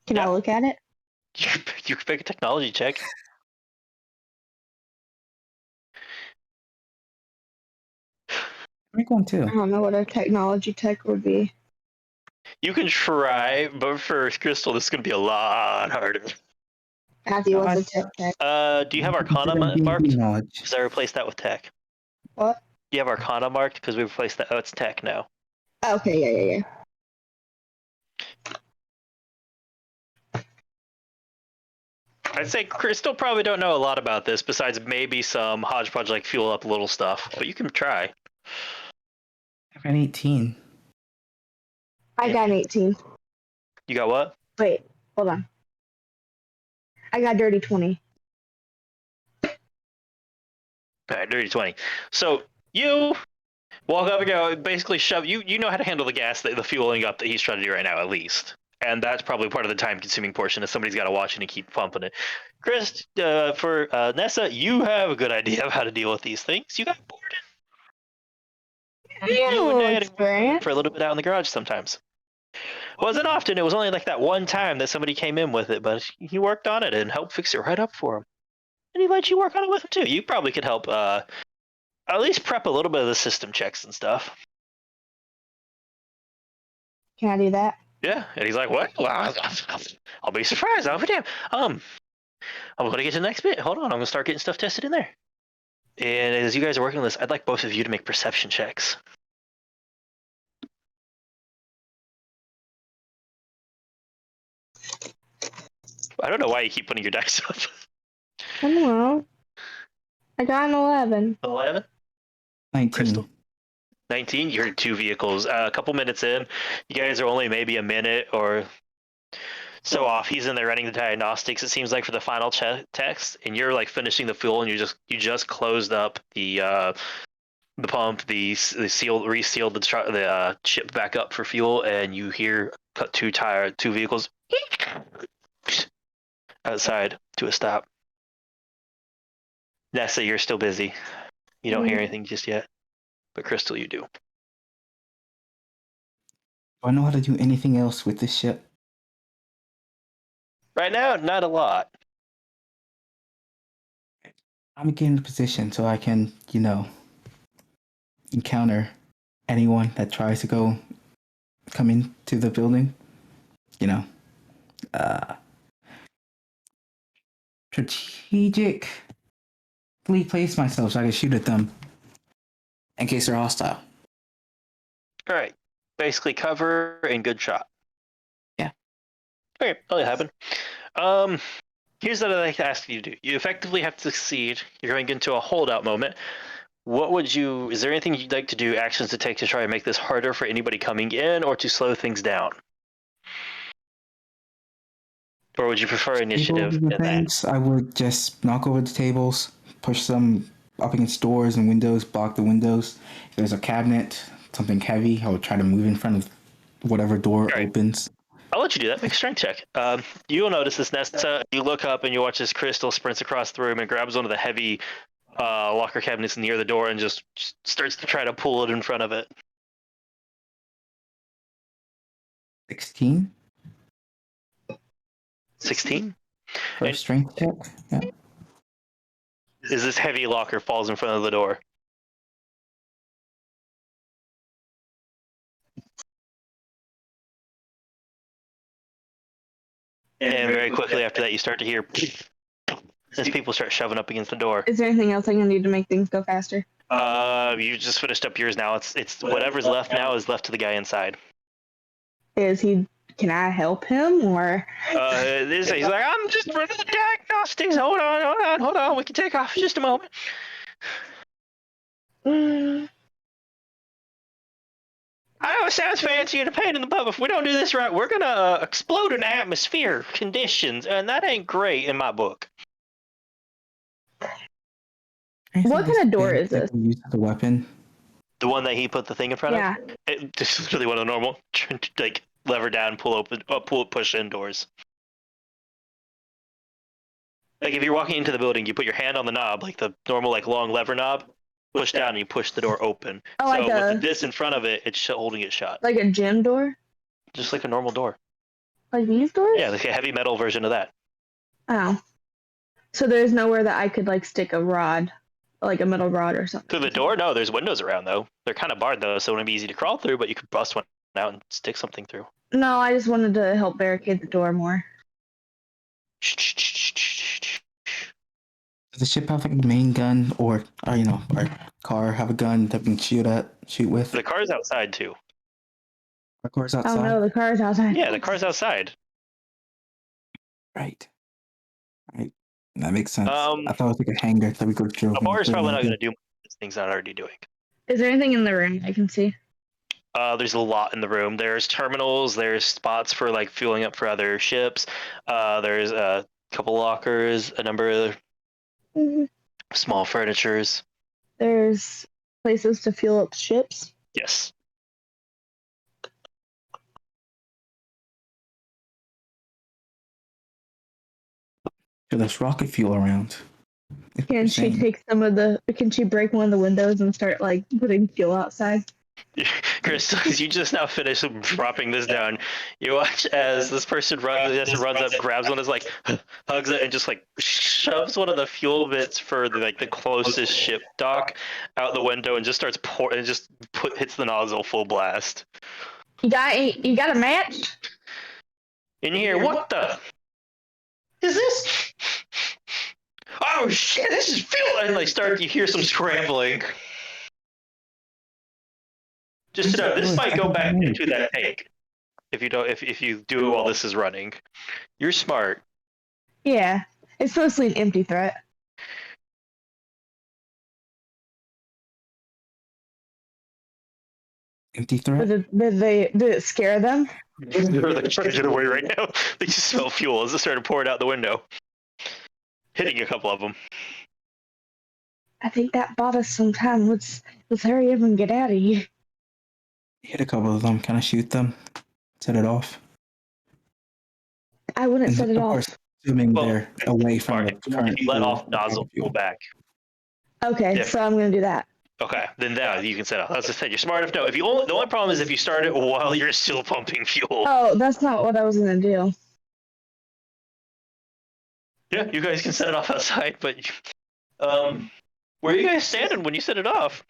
Can I look at it? You can make a technology check. Make one too. I don't know what a technology tech would be. You can try, but for Crystal, this is going to be a lot harder. Matthew was a tech. Do you have Arcana marked? Because I replaced that with tech. What? Do you have Arcana marked? Because we replaced that. Oh, it's tech now. Okay, yeah. I'd say Crystal probably don't know a lot about this, besides maybe some hodgepodge fuel up little stuff. But you can try. I've got 18. I got an 18. You got what? Wait, hold on. I got dirty 20. All right, dirty 20. So you walk up and go, basically shove. You know how to handle the gas, the fueling up that he's trying to do right now, at least. And that's probably part of the time-consuming portion, is somebody's got to watch it and keep pumping it. Chris, for Nessa, you have a good idea of how to deal with these things. You got bored. You and Dad experience. for a little bit out in the garage sometimes. Wasn't often. It was only that one time that somebody came in with it, but he worked on it and helped fix it right up for him. And he let you work on it with him too. You probably could help at least prep a little bit of the system checks and stuff. Can I do that? Yeah, and he's like, "What? Well, I'll be surprised. I'll be damned. I'm gonna get to the next bit. Hold on, I'm gonna start getting stuff tested in there." And as you guys are working on this, I'd like both of you to make perception checks. I don't know why you keep putting your dice up. I don't know. I got an 11. 11? 19. Crystal? 19? You heard two vehicles. A couple minutes in, you guys are only maybe a minute or so off. He's in there running the diagnostics, it seems like, for the final text, and you're like finishing the fuel, and you just closed up the pump, the resealed the ship back up for fuel, and you hear two vehicles outside to a stop. Nessa, you're still busy. You don't hear anything just yet, but Crystal, you do. Do I know how to do anything else with this ship? Right now, not a lot. I'm getting in a position so I can, encounter anyone that tries to come into the building. Strategically place myself so I can shoot at them in case they're hostile. All right, basically cover and good shot. Yeah. Okay, that'll happen. Here's what I'd like to ask you to do. You effectively have to succeed. You're going into a holdout moment. Is there anything you'd like to do, actions to take to try and make this harder for anybody coming in or to slow things down? Or would you prefer initiative in that? I would just knock over the tables, push them up against doors and windows, block the windows. If there's a cabinet, something heavy, I would try to move in front of whatever door opens. I'll let you do that. Make a strength check. You'll notice this, Nessa. You look up and you watch this Crystal sprints across the room and grabs one of the heavy locker cabinets near the door and just starts to try to pull it in front of it. 16. 16? For a strength check? Yeah. Is this heavy locker falls in front of the door? And very quickly after that, you start to hear as people start shoving up against the door. Is there anything else I can do to make things go faster? You just finished up yours now. It's whatever's left now is left to the guy inside. Can I help him or? He's like, I'm just running the diagnostics. Hold on. We can take off in just a moment. I know it sounds fancy and a pain in the butt, but if we don't do this right, we're gonna explode in atmosphere conditions, and that ain't great in my book. What kind of door is this? Use the weapon. The one that he put the thing in front of? This is really one of the normal, like, lever down, push in doors. Like, if you're walking into the building, you put your hand on the knob, like the normal, like, long lever knob, push down, and you push the door open. Oh, so with this in front of it, it's holding it shut. Like a gym door? Just like a normal door. Like these doors? Yeah, like a heavy metal version of that. Oh. So there's nowhere that I could, like, stick a rod, like a metal rod or something? Through the door? No, there's windows around, though. They're kind of barred, though, so it wouldn't be easy to crawl through, but you could bust one out and stick something through. No, I just wanted to help barricade the door more. Does the ship have like a main gun, or our car have a gun that we can shoot with? The car's outside too. Our car's outside. Oh no, the car's outside. Yeah, the car's outside. Right. That makes sense. I thought it was like a hangar that we could drill. A bar is probably not going to do things not already doing. Is there anything in the room I can see? There's a lot in the room. There's terminals. There's spots for like fueling up for other ships. There's a couple lockers, a number of small furnitures. There's places to fuel up ships. Yes. So there's rocket fuel around. Can she take some of the? Can she break one of the windows and start like putting fuel outside? Crystal, as you just now finished dropping this down, you watch as this person runs up, grabs one, is like, hugs it, and just like shoves one of the fuel bits for the closest ship dock out the window, and just starts pouring, and just hits the nozzle full blast. You got a match? In here, what the? Is this? Oh shit! This is fuel, and you hear some scrambling. Just to know, this might go back into that tank if you don't. If you do it while this is running, you're smart. Yeah, it's mostly an empty threat. Empty threat. Did it scare them? They're like trying to get away right now. They just smell fuel as it started pouring out the window, hitting a couple of them. I think that bought us some time. Let's hurry up and get out of here. Hit a couple of them. Can I shoot them? Set it off. I wouldn't set it Of off. course, assuming they're away from the current. Let off nozzle, pull back. Okay, Yeah. so I'm gonna do that. Okay, then now you can set off. As I said, you're smart enough. No, the only problem is if you start it while you're still pumping fuel. Oh, that's not what I was gonna do. Yeah, you guys can set it off outside, but where are you guys standing when you set it off?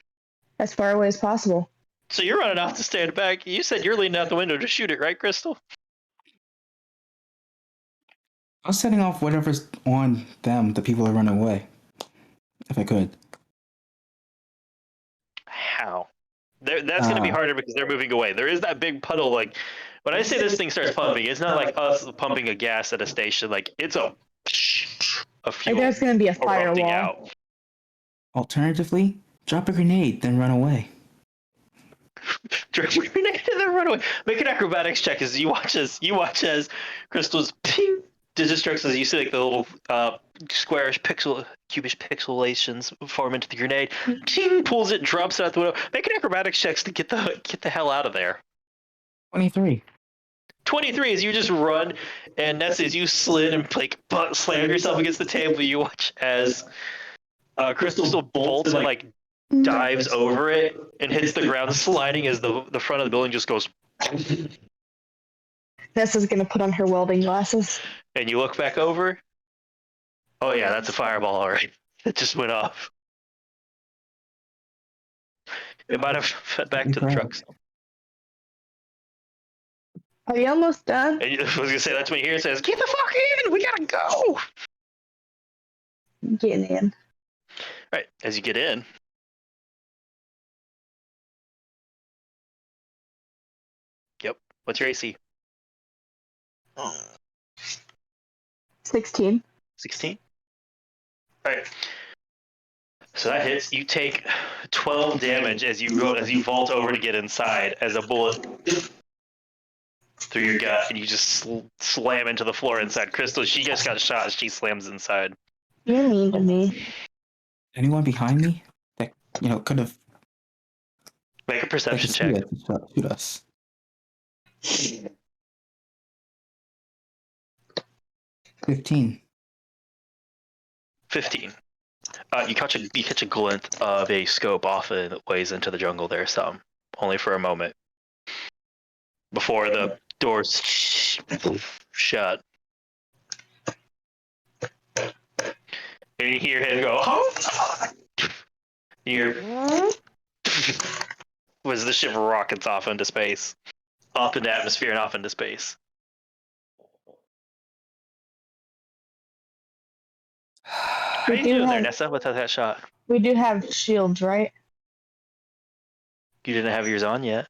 As far away as possible. So you're running off to stand back. You said you're leaning out the window to shoot it, right, Crystal? I was setting off whatever's on them, the people who run away. If I could. How? That's going to be harder because they're moving away. There is that big puddle. Like when I say this thing starts pumping, it's not like us pumping a gas at a station. Like it's a fuel. Like there's gonna be a erupting firewall. out. Alternatively, drop a grenade, then run away. Drop a grenade and then run away. Make an acrobatics check as you watch as Crystal's ping digit strokes as you see like the little squarish cubish pixelations form into the grenade. Ting, pulls it, drops it out the window. Make an acrobatics checks to get the hell out of there. 23. 23 as you just run, and Nessa, as you slid and slammed yourself against the table, you watch as Crystal still bolts and dives over it and hits the ground, sliding as the front of the building just goes. Nessa's gonna put on her welding glasses. And you look back over. Oh yeah, that's a fireball, all right. It just went off. It might have fed back to the trucks. Are you almost done? And I was gonna say that's when you hear it says, "Get the fuck in! We gotta go!" All Getting in. right, as you get in. Yep. What's your AC? 16. 16. All right. So that hits. You take 12 damage as you vault over to get inside as a bullet through your gut, and you just slam into the floor inside. Crystal, she just got shot as she slams inside. You're mean to me. Anyone behind me that could have Make a perception check. Shoot us. 15. 15. You catch a glint of a scope off a ways into the jungle there, some only for a moment before the doors shut. And you hear him go, "Oh!" You hear as the ship rockets off into space, up into atmosphere and off into space. How you doing there, Nessa? What's that shot? We do have shields, right? You didn't have yours on yet.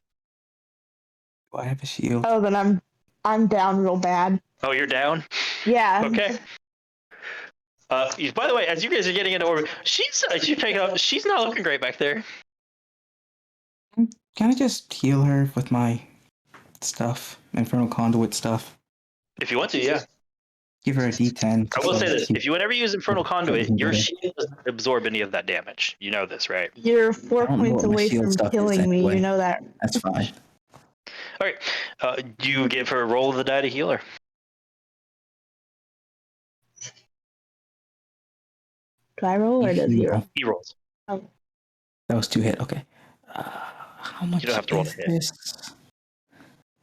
Do I have a shield? Oh, then I'm down real bad. Oh, you're down? Yeah. Okay. By the way, as you guys are getting into orbit, she's not looking great back there. Can I just heal her with my stuff, infernal conduit stuff? If you want to, yeah. Give her a D10. I will say this: if you whenever you use infernal conduit, your shield doesn't absorb any of that damage. You know this, right? You're 4 I don't know points what my away shield from stuff is killing me. anyway. You know that. That's fine. All right. You give her a roll of the die to heal her. Do I roll or does he roll? He rolls. Oh. That was 2 hit. Okay. How much You don't have to roll is to hit. this?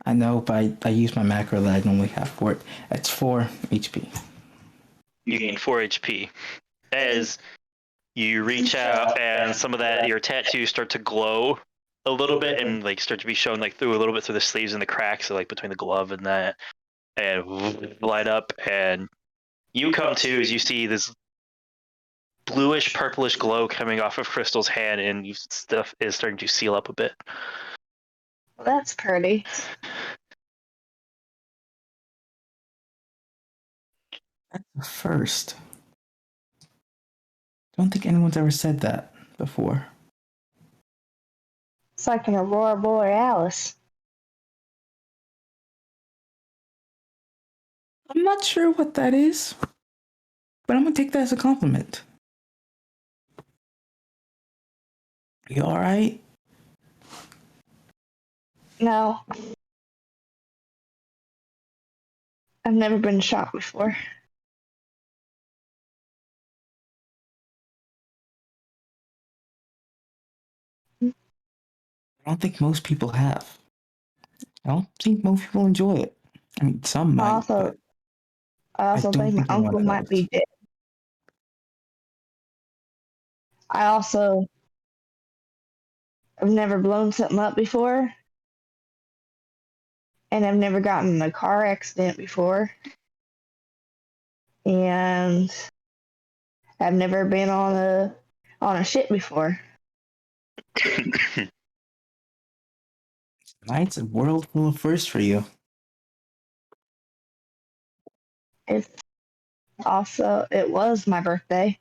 I know, but I use my macro that I normally have for it. It's 4 HP. You gain 4 HP. As you reach out and some of that, your tattoos start to glow a little bit and like start to be shown like through a little bit through the sleeves and the cracks, so like between the glove and that, and light up, and you come to as you see this bluish purplish glow coming off of Crystal's hand, and you stuff is starting to seal up a bit. Well, that's pretty. That's the first. Don't think anyone's ever said that before. It's like an aurora borealis. I'm not sure what that is, but I'm gonna take that as a compliment. You alright? No. I've never been shot before. I don't think most people have. I don't think most people enjoy it. I mean, some I might, also, but I I also don't think my think you're one uncle of might those. be dead. I also have never blown something up before, and I've never gotten in a car accident before, and I've never been on a ship before. Tonight's a world full of firsts for you. It's it was my birthday.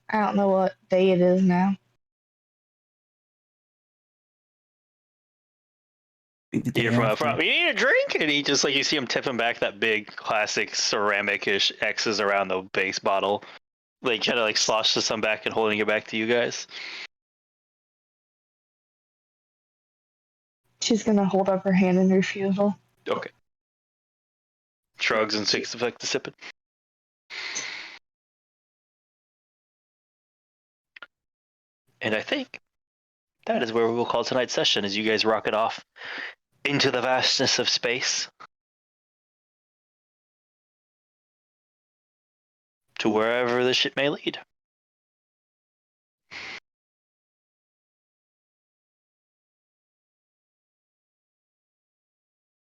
I don't know what day it is now. Be the day You're after. you need a drink, and he just like you see him tipping back that big classic ceramic-ish X's around the base bottle, like kind of like sloshes some back and holding it back to you guys. She's gonna hold up her hand in refusal. Okay. Shrugs and takes effect to sip it. And I think that is where we will call tonight's session as you guys rocket off into the vastness of space to wherever the ship may lead.